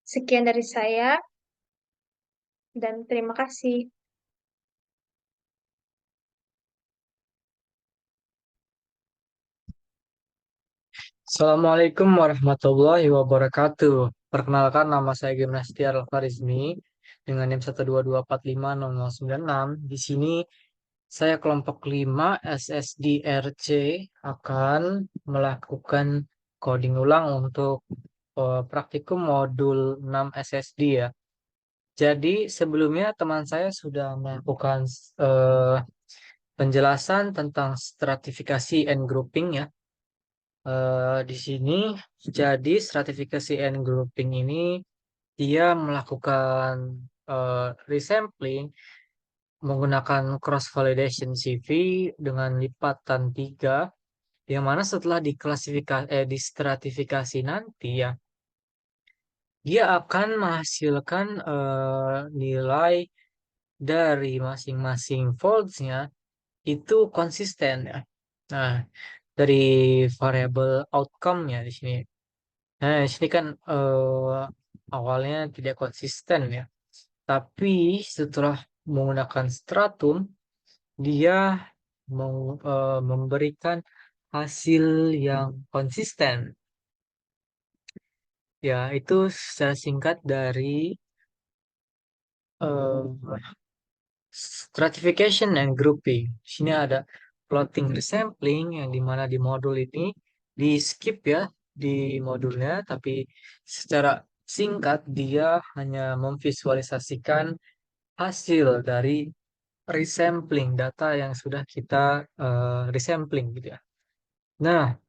Sekian dari saya dan terima kasih. Assalamualaikum warahmatullahi wabarakatuh. Perkenalkan, nama saya Gimnastiar Farizmi dengan NIM 122450096. Di sini saya kelompok 5 SSDRC akan melakukan coding ulang untuk praktikum modul 6 SSD ya. Jadi sebelumnya teman saya sudah melakukan penjelasan tentang stratifikasi and grouping ya. Di sini jadi stratifikasi and grouping ini dia melakukan resampling menggunakan cross validation CV dengan lipatan 3, yang mana setelah distratifikasi nanti ya dia akan menghasilkan nilai dari masing-masing folds-nya itu konsisten ya. Nah, dari variabel outcome ya di sini. Nah, di sini kan awalnya tidak konsisten ya. Tapi setelah menggunakan stratum, dia memberikan hasil yang konsisten. Ya, itu secara singkat dari eh, stratification and grouping. Di sini ada plotting resampling yang dimana di modul ini di skip ya di modulnya, tapi secara singkat dia hanya memvisualisasikan hasil dari resampling data yang sudah kita resampling gitu ya. Nah,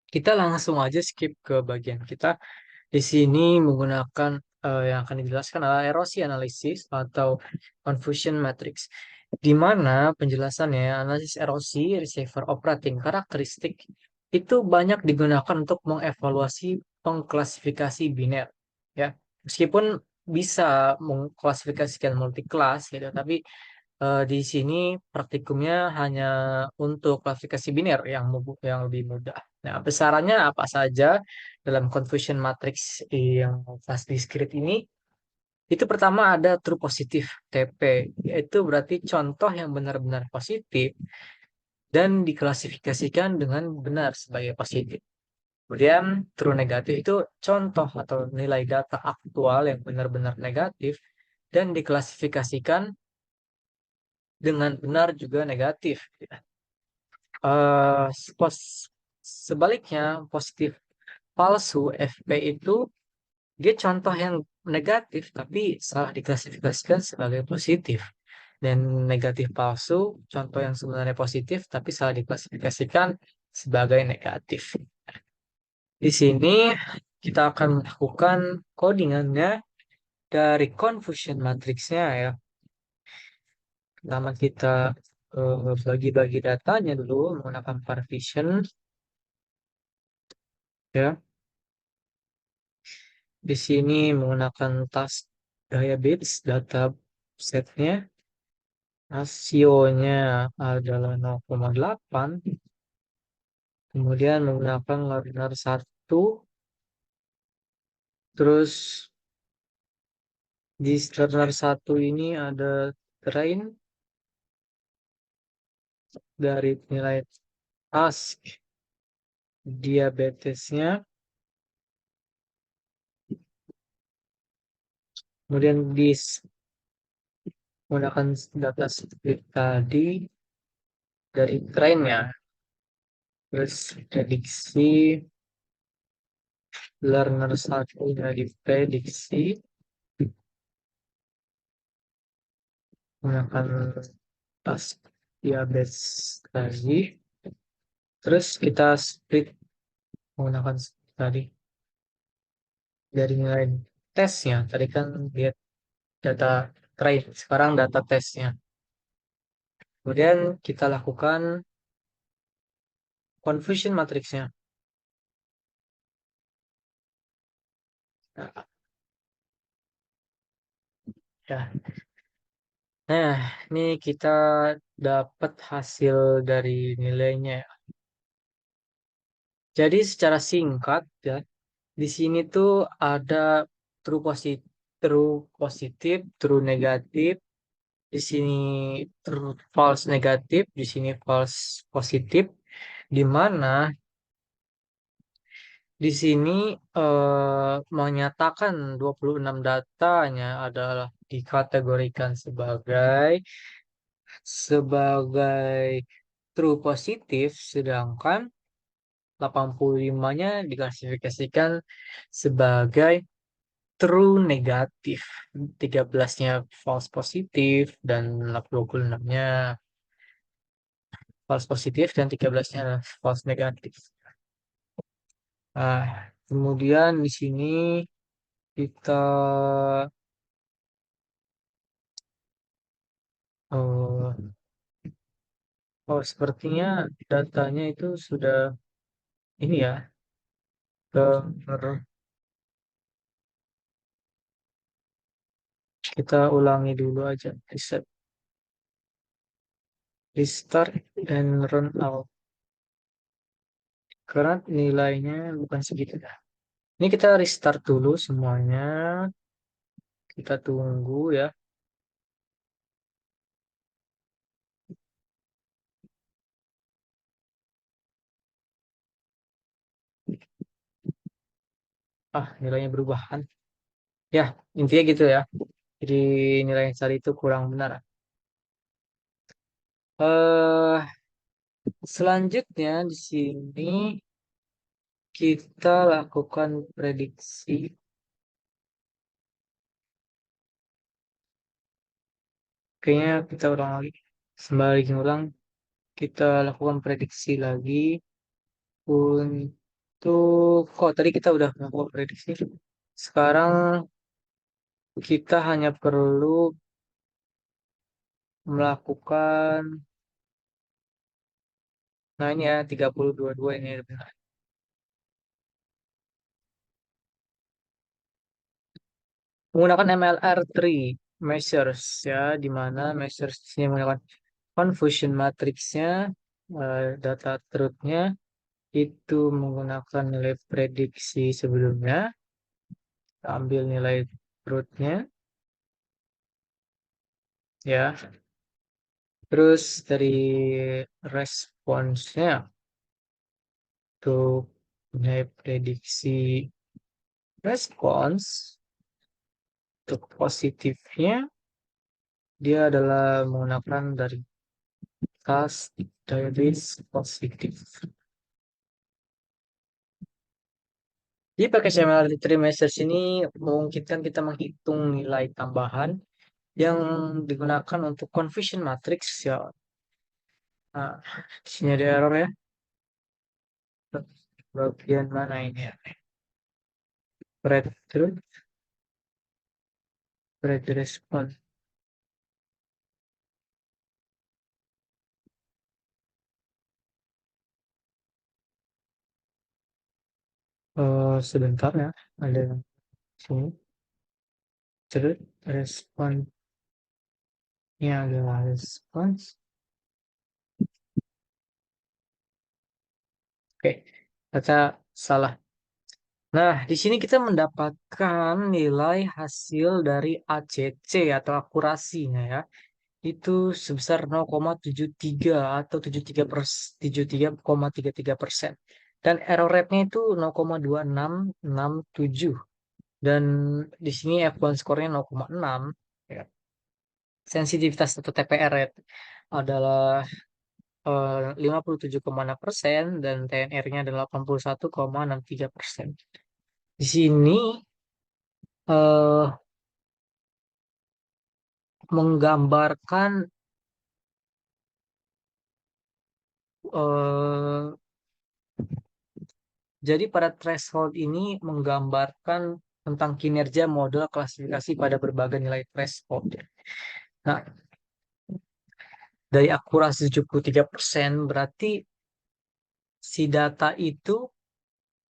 kita langsung aja skip ke bagian kita. Di sini menggunakan yang akan dijelaskan adalah erosi analisis atau confusion matrix, di mana penjelasannya analisis erosi receiver operating karakteristik itu banyak digunakan untuk mengevaluasi pengklasifikasi biner ya. Meskipun bisa mengklasifikasikan multi kelas gitu, tapi di sini praktikumnya hanya untuk klasifikasi biner yang lebih mudah. Nah, besarannya apa saja dalam confusion matrix yang flash discrete ini? Itu pertama ada true positif TP, yaitu berarti contoh yang benar-benar positif dan diklasifikasikan dengan benar sebagai positif. Kemudian true negatif itu contoh atau nilai data aktual yang benar-benar negatif dan diklasifikasikan dengan benar juga negatif. Eh, Sebaliknya, positif palsu FP itu dia contoh yang negatif tapi salah diklasifikasikan sebagai positif. Dan negatif palsu, contoh yang sebenarnya positif tapi salah diklasifikasikan sebagai negatif. Di sini kita akan melakukan codingannya dari confusion matrixnya ya. Pertama kita bagi-bagi datanya dulu menggunakan partition ya. Di sini menggunakan task gaya bits data setnya, rasionya adalah 0,8, kemudian menggunakan learner 1, terus di learner 1 ini ada train dari nilai task diabetesnya, kemudian menggunakan data split tadi dari trainnya, terus prediksi learner satunya diprediksi menggunakan task diabetes tadi, terus kita split menggunakan tadi dari nilai tesnya. Tadi kan lihat data train, sekarang data tesnya. Kemudian kita lakukan confusion matriksnya. Ya. Nah, ini kita dapat hasil dari nilainya. Jadi secara singkat ya, di sini tuh ada true positif, true negatif, di sini true false negatif, di sini false positif, di mana di sini menyatakan 26 datanya adalah dikategorikan sebagai true positif, sedangkan 85-nya diklasifikasikan sebagai true negatif. 13-nya false positif dan 26-nya false positif dan 13-nya false negatif. Nah, kemudian di sini kita eh, sepertinya datanya itu sudah ini ya, kita ulangi dulu aja, restart and run out, karena nilainya bukan segitu dah. Ini kita restart dulu semuanya, kita tunggu ya. Nilainya berubah kan. Ya, intinya gitu ya. Jadi nilai yang tadi itu kurang benar. eh Selanjutnya di sini kita lakukan prediksi. Kayaknya kita ulang lagi. Sembari ulang, kita lakukan prediksi lagi tadi kita udah melakukan prediksi. Sekarang kita hanya perlu melakukan, nah ini ya 30-22 ini benar. Menggunakan MLR3 measures ya, di mana measures ini menggunakan confusion matrixnya, data truth-nya itu menggunakan nilai prediksi sebelumnya, kita ambil nilai truth-nya ya, terus dari responsnya untuk nilai prediksi respons untuk positifnya dia adalah menggunakan dari task diabetes positif. Jadi pakai similarity measures ini memungkinkan kita menghitung nilai tambahan yang digunakan untuk confusion matrix ya. Nah, di sini ada error ya. Bagian mana ini ya? Spread truth, spread response. Sebentar ya, ada yang sini. Truth response. Ini adalah response. Oke, kata salah. Nah, di sini kita mendapatkan nilai hasil dari ACC atau akurasinya ya. itu sebesar 0,73 atau 73,33%. Dan error rate-nya itu 0,2667. Dan di sini F1 skornya 0,6. Ya. Sensitivitas atau TPR rate adalah 57,6% dan TNR-nya adalah 81,63%. Di sini eh, menggambarkan eh, jadi pada threshold ini menggambarkan tentang kinerja model klasifikasi pada berbagai nilai threshold. Nah, dari akurasi 73% berarti si data itu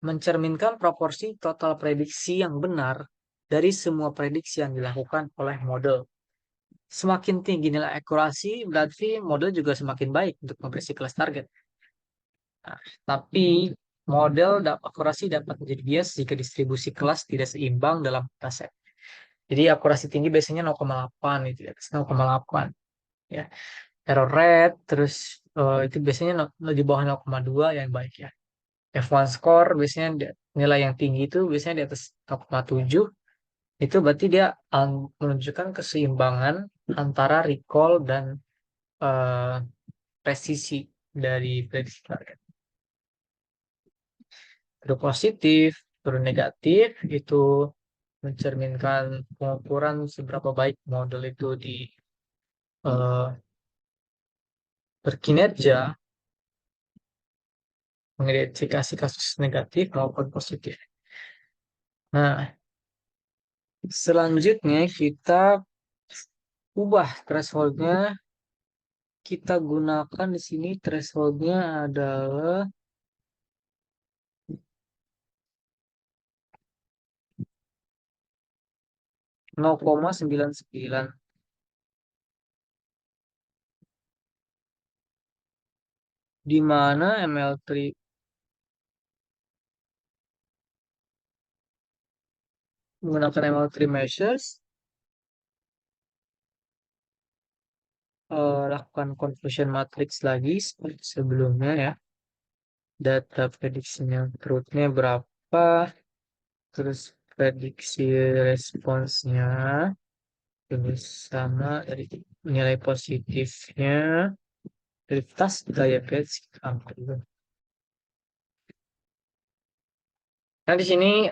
mencerminkan proporsi total prediksi yang benar dari semua prediksi yang dilakukan oleh model. Semakin tinggi nilai akurasi, berarti model juga semakin baik untuk memprediksi kelas target. Nah, tapi model akurasi dapat menjadi bias jika distribusi kelas tidak seimbang dalam dataset. Jadi akurasi tinggi biasanya 0,8 itu di atas 0,8 ya. Error rate terus itu biasanya di bawah 0,2 yang baik ya. F1 score biasanya nilai yang tinggi itu biasanya di atas 0,7 itu berarti dia menunjukkan keseimbangan antara recall dan eh, presisi dari prediksi target. Turun positif, turun negatif itu mencerminkan pengukuran seberapa baik model itu di eh, berkinerja mengidentifikasi kasus negatif maupun positif. Nah, selanjutnya kita ubah thresholdnya. Kita gunakan di sini thresholdnya adalah 0,99, di mana ML3 menggunakan ML3 measures, lakukan confusion matrix lagi seperti sebelumnya ya. Data prediksinya truthnya berapa, terus prediksi responsnya, terus sama dari nilai positifnya, dari tas daya prediksi dulu. Nah di sini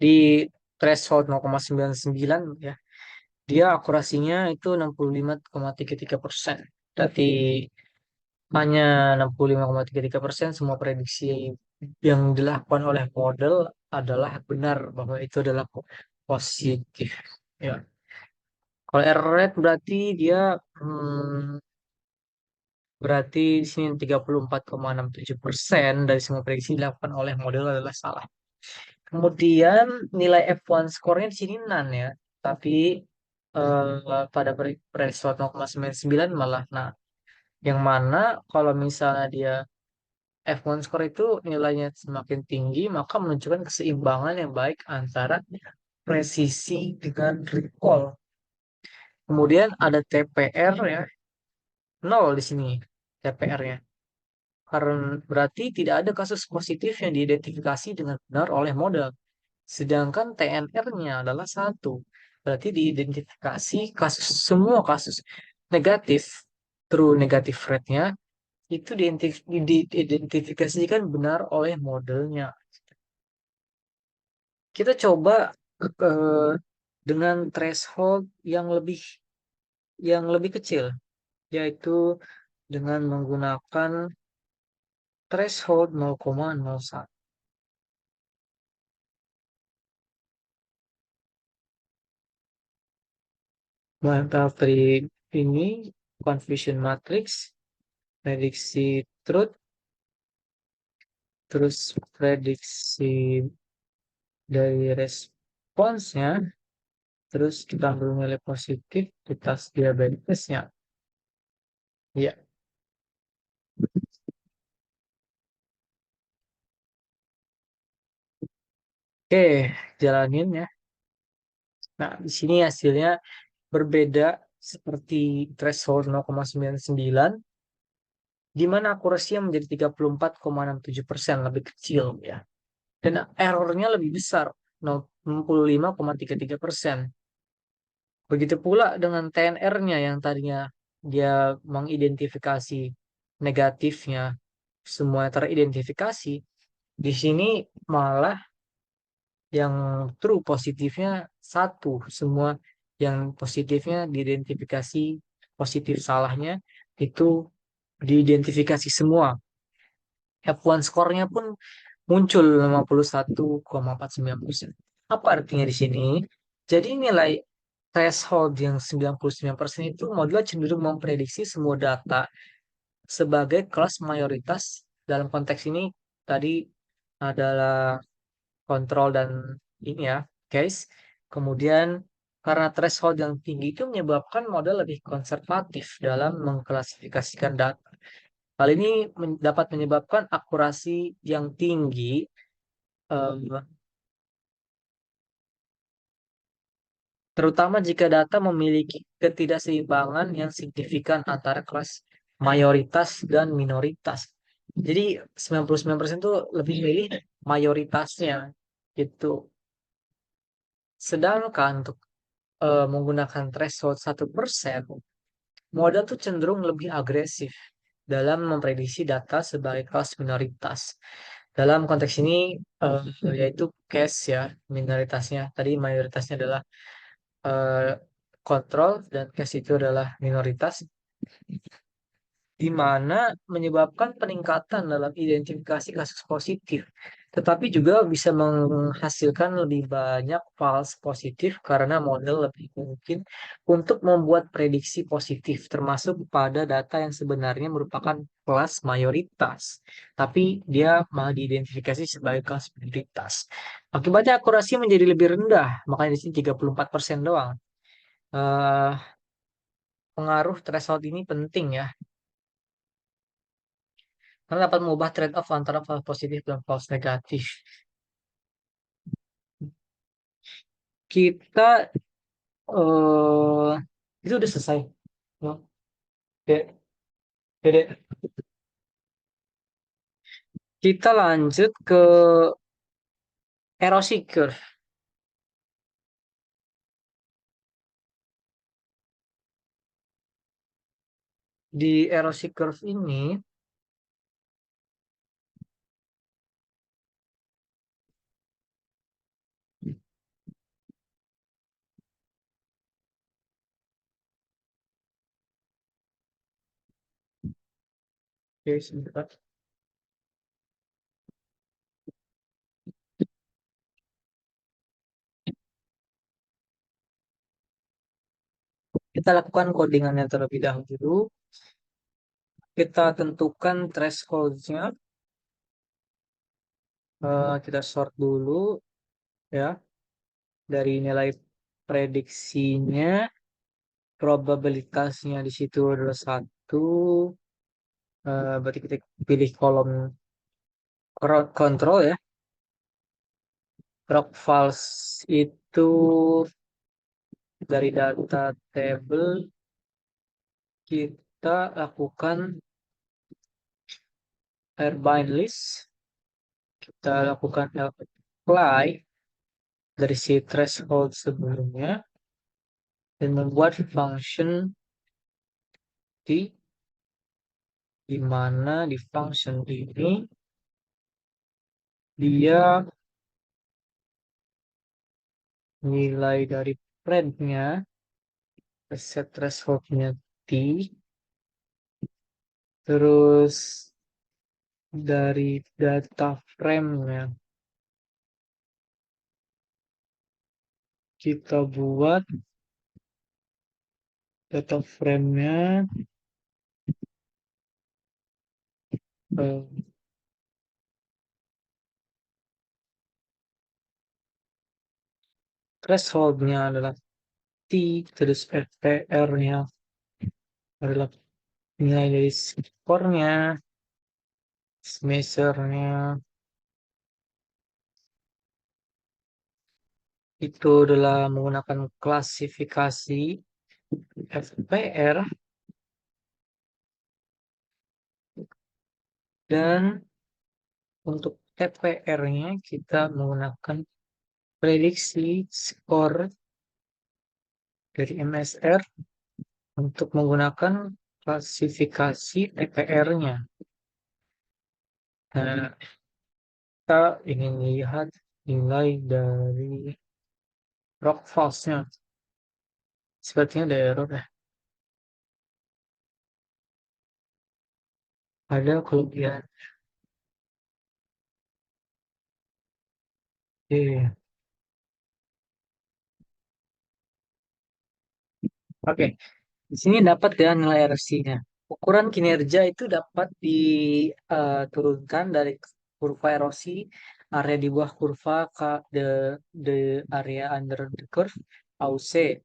di threshold 0,99 ya, dia akurasinya itu 65,33%. Berarti hanya 65,33% semua prediksi yang dilakukan oleh model adalah benar bahwa itu adalah positif. Ya. Kalau error rate berarti dia berarti di sini 34,67% dari semua prediksi dilakukan oleh model adalah salah. Kemudian nilai F1 skornya di sini none ya, tapi pada threshold 0,99 malah nah, yang mana kalau misalnya dia F1 score itu nilainya semakin tinggi maka menunjukkan keseimbangan yang baik antara presisi dengan recall. Kemudian ada TPR ya, 0 di sini TPR-nya. Karena berarti tidak ada kasus positif yang diidentifikasi dengan benar oleh model. Sedangkan TNR-nya adalah 1. Berarti diidentifikasi semua kasus negatif, true negative rate-nya itu diidentifikasikan benar oleh modelnya. Kita coba eh, dengan threshold yang lebih kecil, yaitu dengan menggunakan threshold 0,01. Mantap dari ini confusion matrix, prediksi truth, terus prediksi dari responsnya, terus kita ambil nilai positif di tas diabetesnya. Ya, oke, jalanin ya. Nah, di sini hasilnya berbeda seperti threshold 0,99, di mana akurasinya menjadi 34,67%, lebih kecil ya. Dan errornya lebih besar, 65,33%. Begitu pula dengan TNR-nya yang tadinya dia mengidentifikasi negatifnya semua teridentifikasi, di sini malah yang true positifnya satu, semua yang positifnya diidentifikasi, positif salahnya itu diidentifikasi semua. F1 skornya pun muncul 51,49%. Apa artinya di sini? Jadi nilai threshold yang 99% itu model cenderung memprediksi semua data sebagai kelas mayoritas. Dalam konteks ini tadi adalah kontrol dan ini ya, case. Kemudian karena threshold yang tinggi itu menyebabkan model lebih konservatif dalam mengklasifikasikan data. Hal ini dapat menyebabkan akurasi yang tinggi, eh, terutama jika data memiliki ketidakseimbangan yang signifikan antara kelas mayoritas dan minoritas. Jadi 99% itu lebih milih mayoritasnya gitu. Sedangkan untuk menggunakan threshold 1%, model tuh cenderung lebih agresif dalam memprediksi data sebagai kelas minoritas. Dalam konteks ini yaitu case ya, minoritasnya. Tadi mayoritasnya adalah eh, kontrol dan case itu adalah minoritas, di mana menyebabkan peningkatan dalam identifikasi kasus positif, tetapi juga bisa menghasilkan lebih banyak false positif karena model lebih mungkin untuk membuat prediksi positif, termasuk pada data yang sebenarnya merupakan kelas mayoritas, tapi dia malah diidentifikasi sebagai kelas minoritas. Akibatnya akurasi menjadi lebih rendah, makanya di sini 34% doang. Eh, Pengaruh threshold ini penting ya, karena dapat mengubah trade-off antara false positif dan false negatif. Kita itu udah selesai. No? Dek, Dek. Kita lanjut ke erosi curve. Di erosi curve ini oke, sebentar. Kita lakukan codingannya terlebih dahulu. Kita tentukan threshold-nya. Kita sort dulu ya dari nilai prediksinya, probabilitasnya di situ adalah 1. Berarti kita pilih kolom kontrol ya. Rock false itu dari data table kita lakukan bind list, kita lakukan apply dari si threshold sebelumnya dan membuat function di mana di function ini dia nilai dari pred-nya, set thresholdnya T, terus dari data frame-nya kita buat data frame-nya threshold-nya adalah T, terus FTR-nya adalah nilai dari skornya, measure-nya itu adalah menggunakan klasifikasi FPR dan untuk TPR-nya kita menggunakan prediksi skor dari MSR untuk menggunakan klasifikasi TPR-nya. Nah, kita ingin lihat nilai dari rock false-nya. Sepertinya ada error ya. Ada kelebihan. Oke, di sini dapat ya nilai RC-nya. Ukuran kinerja itu dapat diturunkan dari kurva erosi, area di bawah kurva the area under the curve AUC.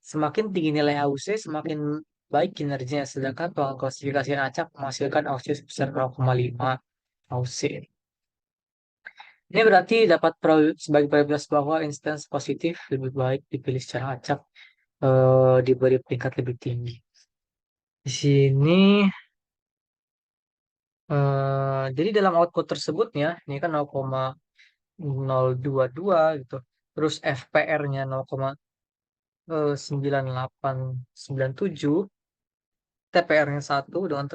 Semakin tinggi nilai AUC, semakin baik kinerjanya. Sedangkan klasifikasi acak menghasilkan AUC sebesar 0,5 AUC. Ini berarti dapat sebagai probabilitas bahwa instance positif lebih baik dipilih secara acak, diberi peringkat lebih tinggi. Di sini, jadi dalam output tersebutnya, ini kan 0,022 gitu. Terus FPR-nya 0,9897, TPR-nya 1 dengan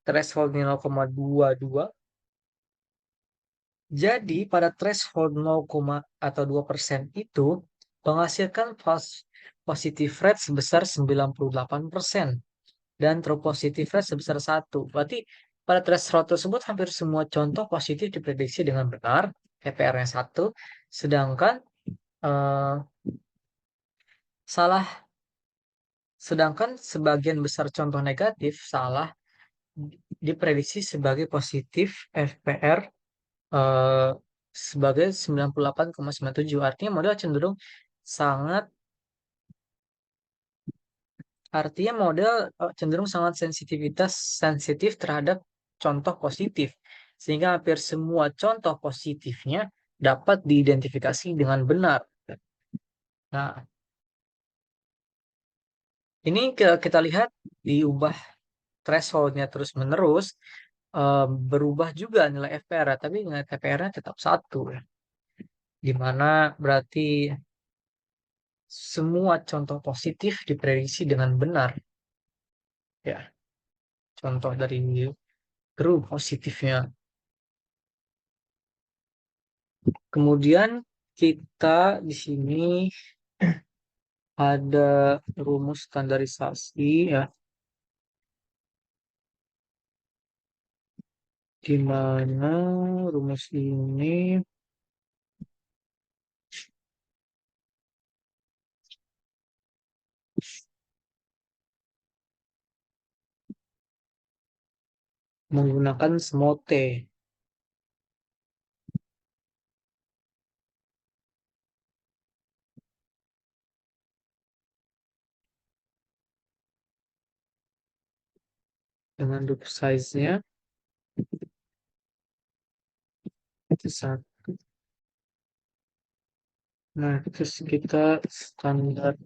thresholdnya 0,22. Jadi pada threshold 0, atau 2% itu menghasilkan positive rate sebesar 98% dan true positive rate sebesar 1. Berarti pada threshold tersebut hampir semua contoh positif diprediksi dengan benar, TPR-nya 1, sedangkan salah, sedangkan sebagian besar contoh negatif salah diprediksi sebagai positif FPR sebagai 98,97. Artinya model cenderung sangat sensitif terhadap contoh positif, sehingga hampir semua contoh positifnya dapat diidentifikasi dengan benar. Nah, ini kita lihat diubah thresholdnya terus menerus, berubah juga nilai FPR, tapi nilai TPR-nya tetap 1 ya. Dimana berarti semua contoh positif diprediksi dengan benar. Ya, contoh dari true positifnya. Kemudian kita di sini ada rumus standarisasi ya, di mana rumus ini menggunakan SMOTE. Dengan loop size-nya itu 1. Nah, terus kita standar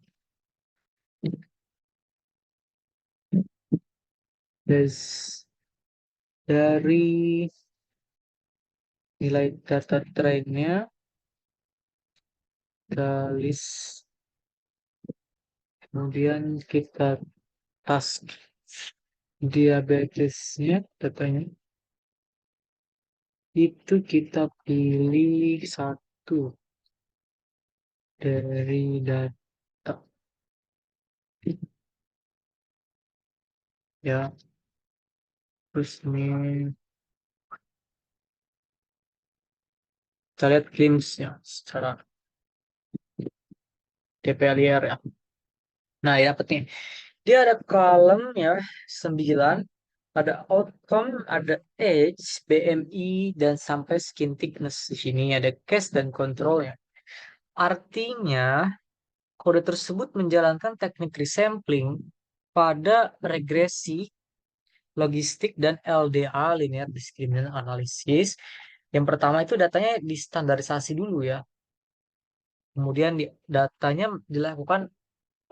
dari nilai data trainnya kita list, kemudian kita task diabetesnya datanya itu kita pilih 1 dari data ya. Terus ini kita lihat claims-nya secara DPLIR ya. Nah, ya dapet nih. Dia ada kolom ya 9, ada outcome, ada age, BMI, dan sampai skin thickness. Di sini ada case dan controlnya. Artinya kode tersebut menjalankan teknik resampling pada regresi logistik dan LDA linear discriminant analysis. Yang pertama itu datanya distandarisasi dulu ya. Kemudian datanya dilakukan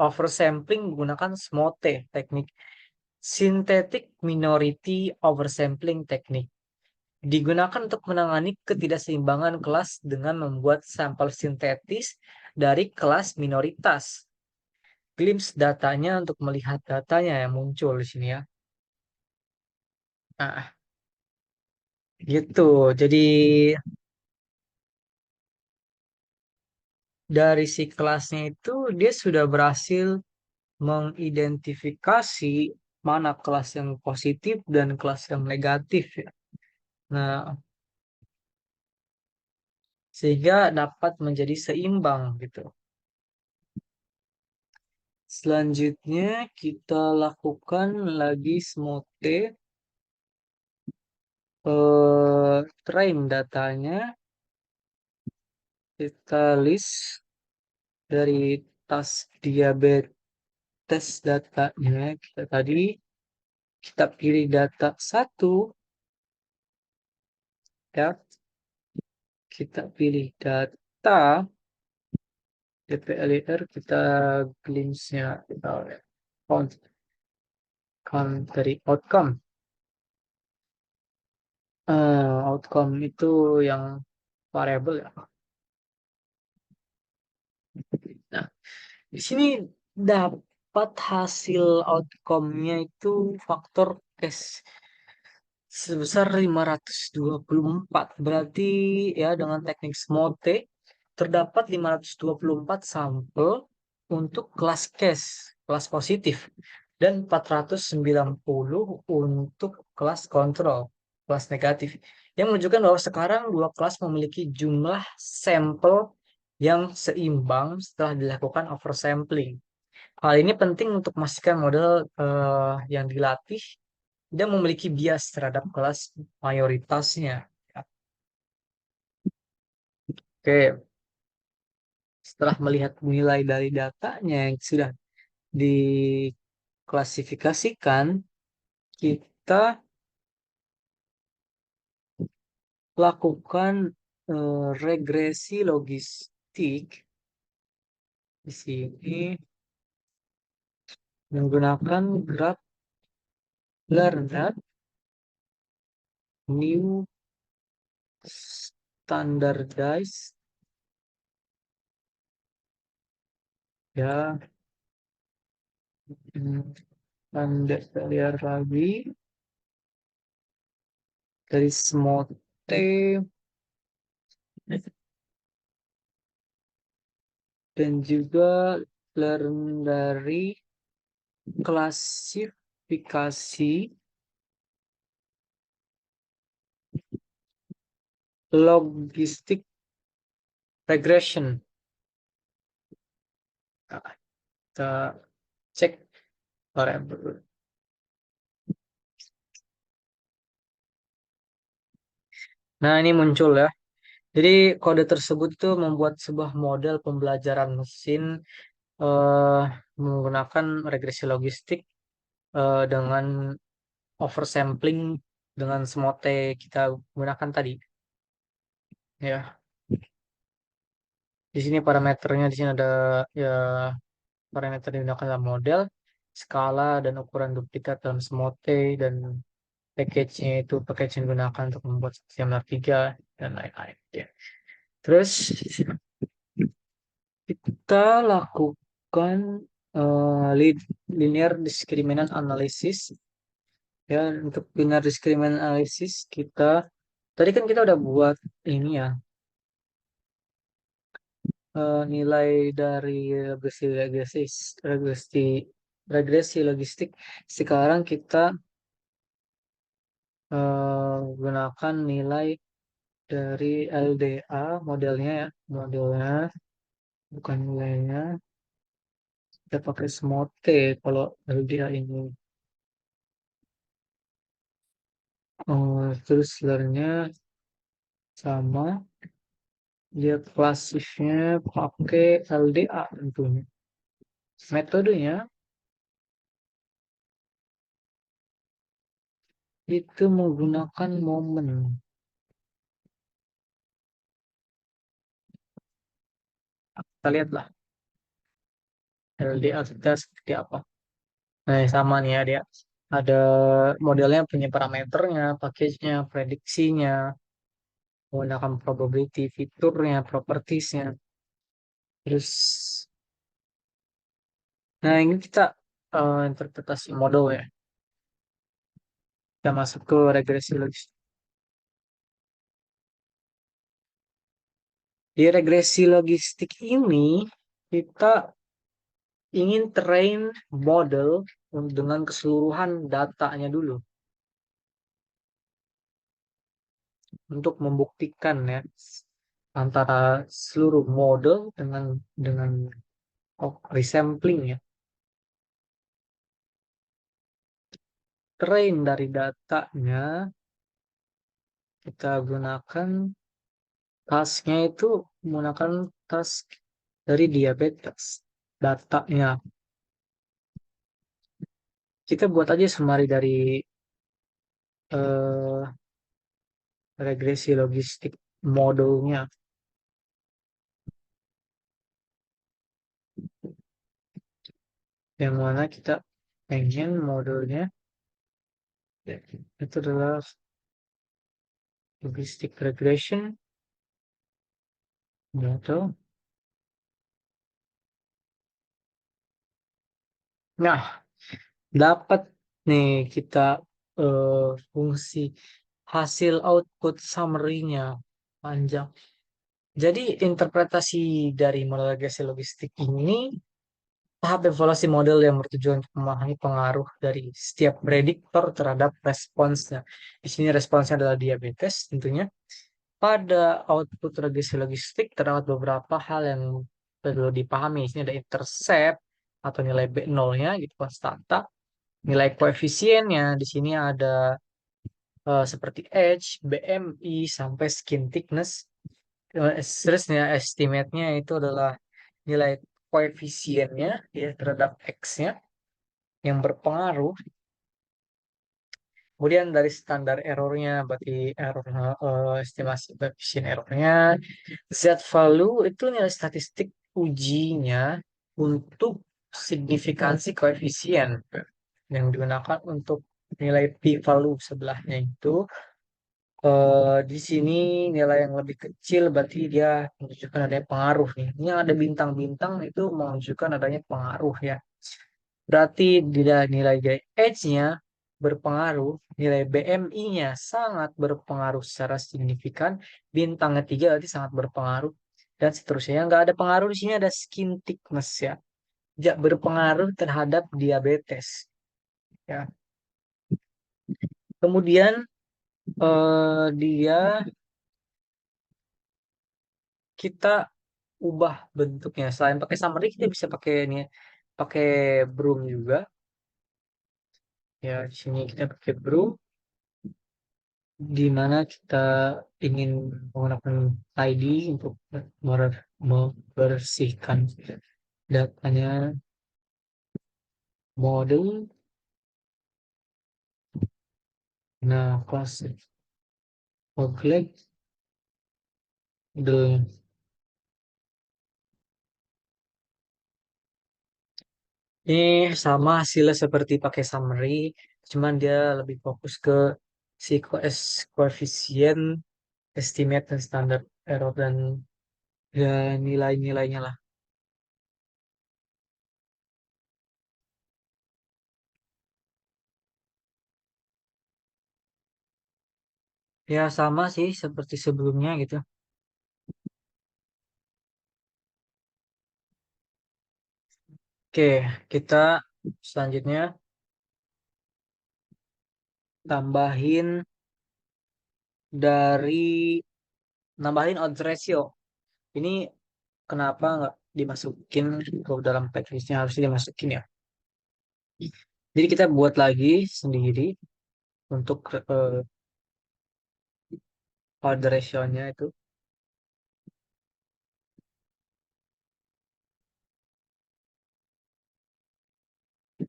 oversampling menggunakan SMOTE, teknik Synthetic Minority Oversampling Technique. Digunakan untuk menangani ketidakseimbangan kelas dengan membuat sampel sintetis dari kelas minoritas. Glimpse datanya untuk melihat datanya yang muncul di sini ya. Nah, gitu. Jadi dari si kelasnya itu dia sudah berhasil mengidentifikasi mana kelas yang positif dan kelas yang negatif ya. Nah, sehingga dapat menjadi seimbang gitu. Selanjutnya kita lakukan lagi SMOTE, train datanya, kita list dari task diabetes datanya kita pilih data 1 ya, kita pilih data DPLIR, kita glimpse-nya kita count dari outcome. Outcome itu yang variable ya. Nah, di sini dapat hasil outcome-nya itu faktor case sebesar 524. Berarti ya dengan teknik SMOTE terdapat 524 sampel untuk kelas case, kelas positif, dan 490 untuk kelas kontrol, kelas negatif. Yang menunjukkan bahwa sekarang dua kelas memiliki jumlah sampel yang seimbang setelah dilakukan oversampling. Hal ini penting untuk memastikan model yang dilatih tidak memiliki bias terhadap kelas mayoritasnya. Oke, setelah melihat nilai dari datanya yang sudah diklasifikasikan, kita lakukan regresi logistik di sini menggunakan graf learned new standardized ya, anda lihat lagi dari SMOTE dan juga learn dari klasifikasi logistik regression. Nah, kita cek variabel. Nah, ini muncul ya. Jadi kode tersebut itu membuat sebuah model pembelajaran mesin eh, menggunakan regresi logistik dengan oversampling dengan SMOTE kita gunakan tadi. Ya, di sini parameternya di sini ada ya parameter yang digunakan dalam model, skala dan ukuran duplikat dalam SMOTE dan package-nya itu package yang digunakan untuk membuat XML 3 dan lain-lain. Ya. Terus kita lakukan linear discriminant analysis. Ya, untuk linear discriminant analysis kita tadi kan kita udah buat ini ya, nilai dari regresi logistik. Sekarang kita gunakan nilai dari LDA modelnya ya, modelnya bukan nilainya. Kita pakai SMOTE kalau LDA ini. Terus lernya sama, dia klasifnya pakai LDA tentunya. Metodenya itu menggunakan momen. Kita lihatlah. LDA kita seperti apa. Nah, sama nih ya dia. Ada modelnya punya parameternya, package-nya, prediksinya, menggunakan probability, fiturnya, propertiesnya. Terus, nah ini kita interpretasi model ya. Kita masuk ke regresi logis. Di regresi logistik ini, kita ingin train model dengan keseluruhan datanya dulu untuk membuktikan ya antara seluruh model dengan resampling ya. Train dari datanya kita gunakan tasknya itu menggunakan task dari diabetes datanya. Kita buat aja summary dari eh, regresi logistik modelnya. Yang mana kita pengen modelnya itu adalah logistic regression model. Nah, dapat nih kita fungsi hasil output summary-nya panjang. Jadi interpretasi dari model regresi logistik ini tahap evaluasi model yang bertujuan untuk memahami pengaruh dari setiap prediktor terhadap responsnya. Di sini responsnya adalah diabetes tentunya. Pada output regresi logistik terdapat beberapa hal yang perlu dipahami. Di sini ada intercept atau nilai B0-nya gitu konstanta. Nilai koefisiennya di sini ada seperti H, BMI sampai skin thickness. Terusnya estimate-nya itu adalah nilai koefisiennya ya terhadap X-nya yang berpengaruh. Kemudian dari standar errornya, berarti error estimasi koefisien errornya, Z value itu nilai statistik ujinya untuk signifikansi koefisien yang digunakan untuk nilai p value sebelahnya itu. Di sini nilai yang lebih kecil berarti dia menunjukkan adanya pengaruh nih. Ini yang ada bintang-bintang itu menunjukkan adanya pengaruh ya. Berarti nilai H-nya berpengaruh, nilai BMI-nya sangat berpengaruh secara signifikan, bintang ketiga berarti sangat berpengaruh, dan seterusnya. Yang nggak ada pengaruh di sini ada skin thickness ya, tidak berpengaruh terhadap diabetes ya. Kemudian dia kita ubah bentuknya. Selain pakai summary, kita bisa pakai ini, pakai broom juga. Ya, di sini kita pakai broom. Di mana kita ingin menggunakan ID untuk membersihkan datanya model. Nah, kelas objek the ini sama hasilnya seperti pakai summary, cuman dia lebih fokus ke si koefisien, estimate dan standar error dan ya nilai-nilainya lah. Ya sama sih seperti sebelumnya gitu. Oke, kita selanjutnya tambahin dari nambahin odds ratio. Ini kenapa nggak dimasukin ke dalam checklistnya, harusnya dimasukin ya. Jadi kita buat lagi sendiri untuk odds ratio-nya itu.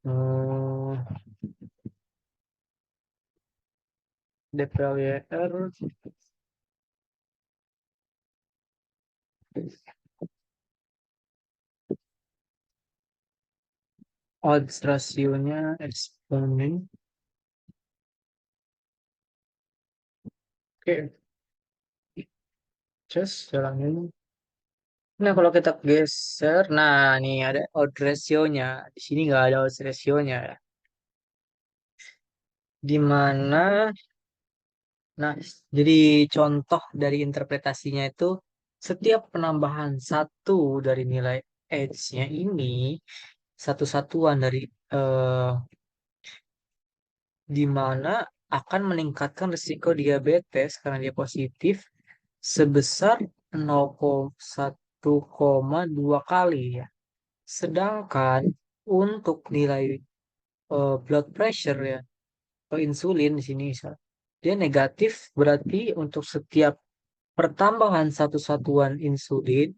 Hmm, DPWR odds rasionya eksponen. Oke, just jalanin. Nah, kalau kita geser, nah nih ada odds rasionya. Di sini nggak ada odds rasionya ya. Di mana, nah, jadi contoh dari interpretasinya itu setiap penambahan satu dari nilai H-nya ini, satu satuan dari eh, di mana akan meningkatkan risiko diabetes karena dia positif sebesar 0,1,2 kali ya. Sedangkan untuk nilai blood pressure ya atau insulin di sini misal, dia negatif berarti untuk setiap pertambahan satu satuan insulin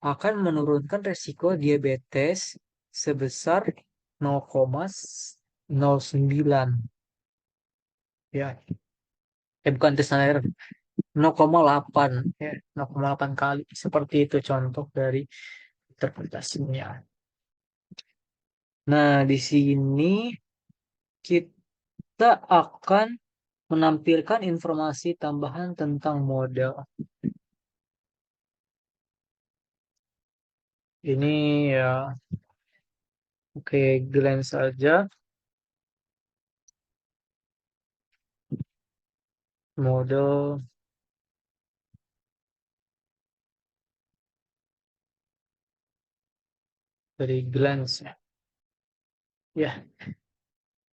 akan menurunkan resiko diabetes sebesar 0,09 ya. Bukan tes air 0,8 ya, 0,8 kali. Seperti itu contoh dari interpretasinya. Nah, di sini kita akan menampilkan informasi tambahan tentang model. Ini ya, oke, glance saja. Model dari glance ya. Ya,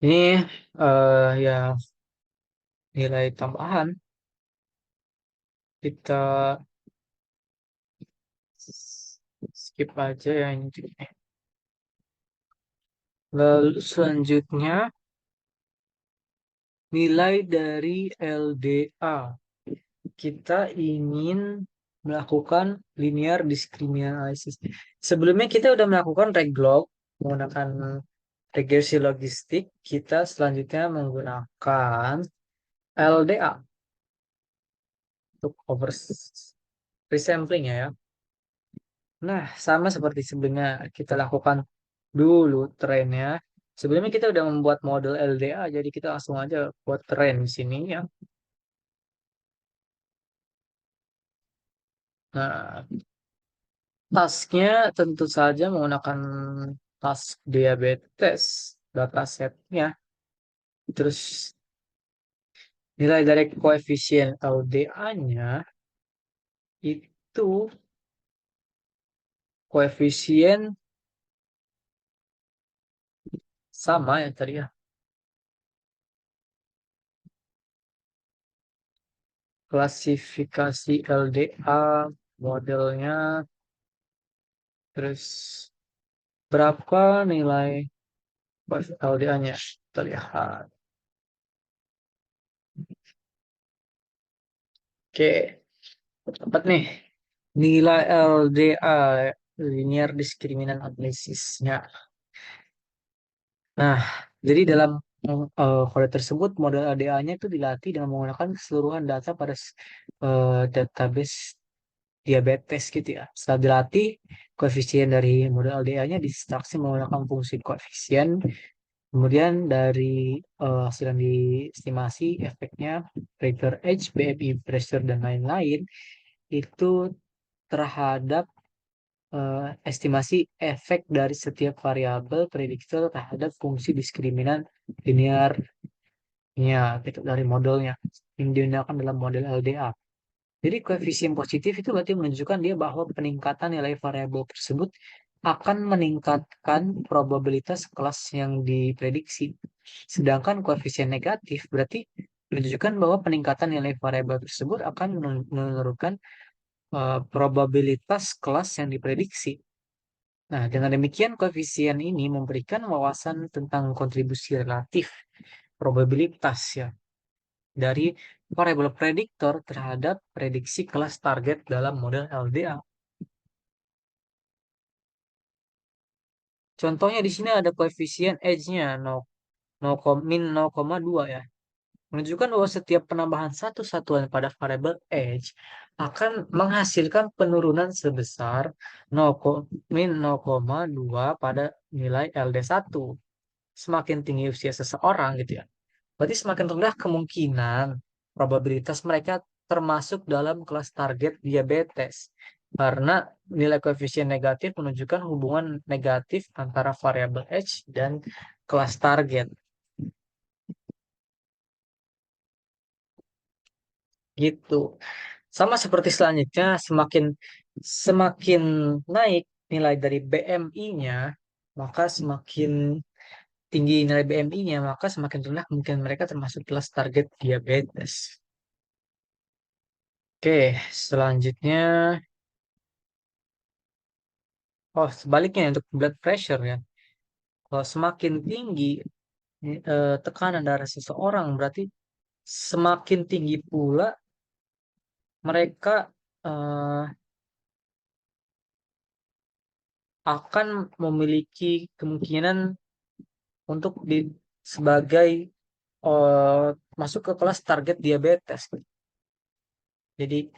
ini ya nilai tambahan. Kita skip aja ya ini. Lalu selanjutnya nilai dari LDA. Kita ingin melakukan linear discriminant analysis. Sebelumnya kita udah melakukan reglog menggunakan regresi logistik. Kita selanjutnya menggunakan LDA untuk over resampling ya. Nah, sama seperti sebelumnya kita lakukan dulu trennya. Sebelumnya kita udah membuat model LDA, jadi kita langsung aja buat tren di sini ya. Nah, tasknya tentu saja menggunakan task diabetes datasetnya. Terus nilai dari koefisien LDA-nya itu koefisien sama ya tadi ya. Klasifikasi LDA, modelnya, terus berapa nilai LDA-nya. Kita lihat. Oke, dapat nih. Nilai LDA, linear discriminant analysisnya. Nah, jadi dalam kode tersebut model LDA-nya itu dilatih dengan menggunakan keseluruhan data pada database diabetes gitu ya. Setelah dilatih, koefisien dari model LDA-nya diekstraksi menggunakan fungsi koefisien. Kemudian dari hasil yang diestimasi efeknya, trigger age, BMI, pressure, dan lain-lain, itu terhadap estimasi efek dari setiap variabel prediktor terhadap fungsi diskriminan linearnya gitu dari modelnya yang digunakan dalam model LDA. Jadi koefisien positif itu berarti menunjukkan dia bahwa peningkatan nilai variabel tersebut akan meningkatkan probabilitas kelas yang diprediksi. Sedangkan koefisien negatif berarti menunjukkan bahwa peningkatan nilai variabel tersebut akan menurunkan probabilitas kelas yang diprediksi. Nah, dengan demikian koefisien ini memberikan wawasan tentang kontribusi relatif probabilitas ya dari variabel prediktor terhadap prediksi kelas target dalam model LDA. Contohnya di sini ada koefisien edge-nya min 0,2 ya. menunjukkan bahwa setiap penambahan satu satuan pada variabel H akan menghasilkan penurunan sebesar 0,2 pada nilai LD1. Semakin tinggi usia seseorang gitu ya. Berarti semakin rendah kemungkinan probabilitas mereka termasuk dalam kelas target diabetes. Karena nilai koefisien negatif menunjukkan hubungan negatif antara variabel H dan kelas target. Gitu. Sama seperti selanjutnya, semakin semakin naik nilai dari BMI-nya, maka semakin tinggi nilai BMI-nya, maka semakin rendah kemungkinan mereka termasuk kelas target diabetes. Oke, selanjutnya, sebaliknya untuk blood pressure ya. Kalau semakin tinggi tekanan darah seseorang, berarti semakin tinggi pula mereka eh, akan memiliki kemungkinan untuk sebagai eh, masuk ke kelas target diabetes. Jadi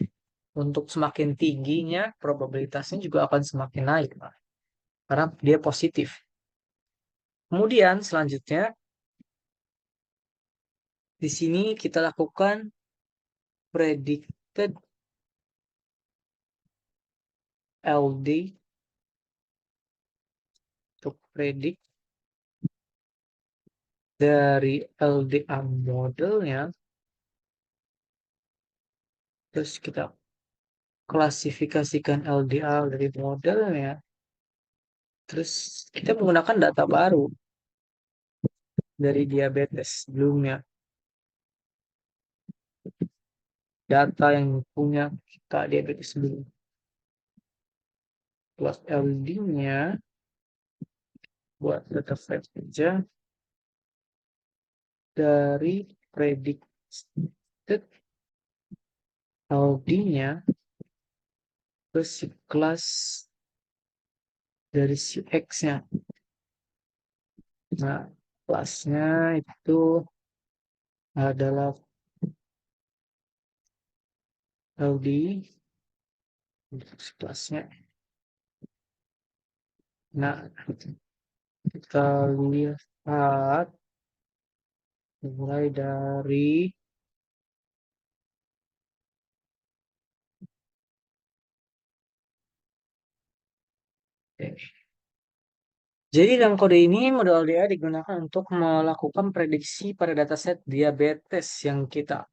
untuk semakin tingginya probabilitasnya juga akan semakin naik, Pak. Karena dia positif. Kemudian selanjutnya di sini kita lakukan predicted LD untuk predik dari LDA modelnya. Terus kita klasifikasikan LDA dari modelnya. Terus kita menggunakan data baru dari diabetes sebelumnya. Data yang punya kita diabetes sebelumnya. Plus LD-nya buat data frame aja dari predicted LD-nya ke si kelas dari si X-nya. Nah, kelasnya itu adalah LD untuk si kelasnya. Nah, kita lihat mulai dari jadi dalam kode ini model LDA digunakan untuk melakukan prediksi pada dataset diabetes yang kita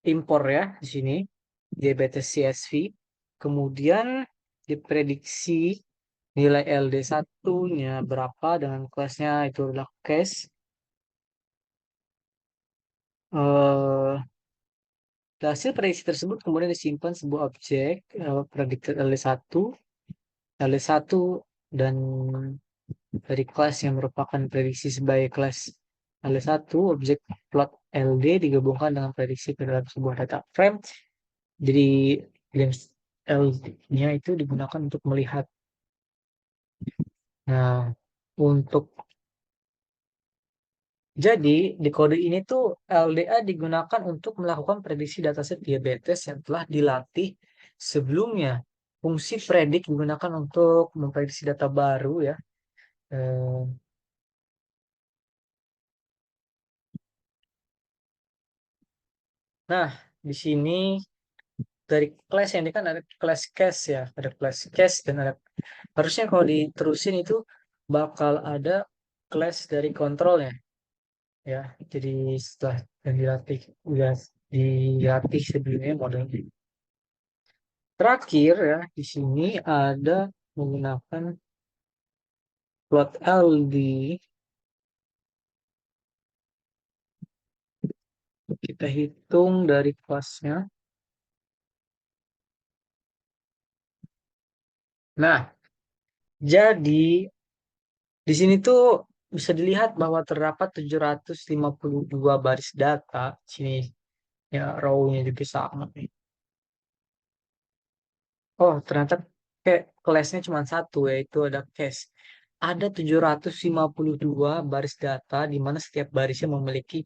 impor ya di sini, diabetes CSV. Kemudian diprediksi nilai LD1-nya berapa dengan kelasnya itu adalah case. Hasil prediksi tersebut kemudian disimpan sebuah objek predicted LD1, LD1 dan dari kelas yang merupakan prediksi sebagai kelas LD1, objek plot LD digabungkan dengan prediksi ke dalam sebuah data frame. Jadi glimpse LD-nya itu digunakan untuk melihat. Nah, untuk jadi di kode ini tuh LDA digunakan untuk melakukan prediksi dataset diabetes yang telah dilatih sebelumnya. Fungsi predik digunakan untuk memprediksi data baru ya. Eh, Nah, di sini dari kelas yang ini kan ada kelas case ya, ada kelas case dan ada harusnya kalau diterusin itu bakal ada kelas dari kontrolnya ya. Jadi setelah yang dilatih udah dilatih sebelumnya model ini. Terakhir ya di sini ada menggunakan plot LD. Kita hitung dari kelasnya. Nah, jadi di sini tuh bisa dilihat bahwa terdapat 752 baris data. Sini ya row-nya juga sama nih. Oh, ternyata kayak kelasnya cuma satu yaitu ada case. ada 752 baris data di mana setiap barisnya memiliki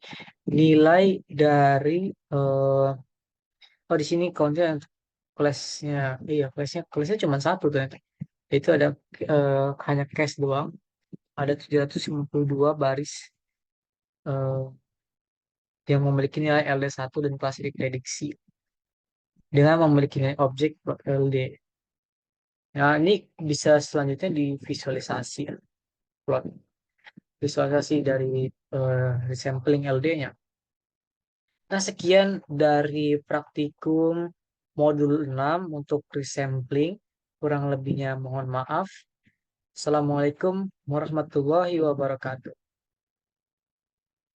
nilai dari oh di sini countnya kelasnya iya kelasnya cuma satu ternyata. Itu ada hanya cache doang. Ada 752 baris eh, yang memiliki nilai LD1 dan klasik prediksi dengan memiliki nilai objek LD. Nah, ini bisa selanjutnya divisualisasi ya, plot visualisasi dari resampling LD-nya. Nah, sekian dari praktikum modul 6 untuk resampling. Kurang lebihnya mohon maaf. Assalamualaikum warahmatullahi wabarakatuh.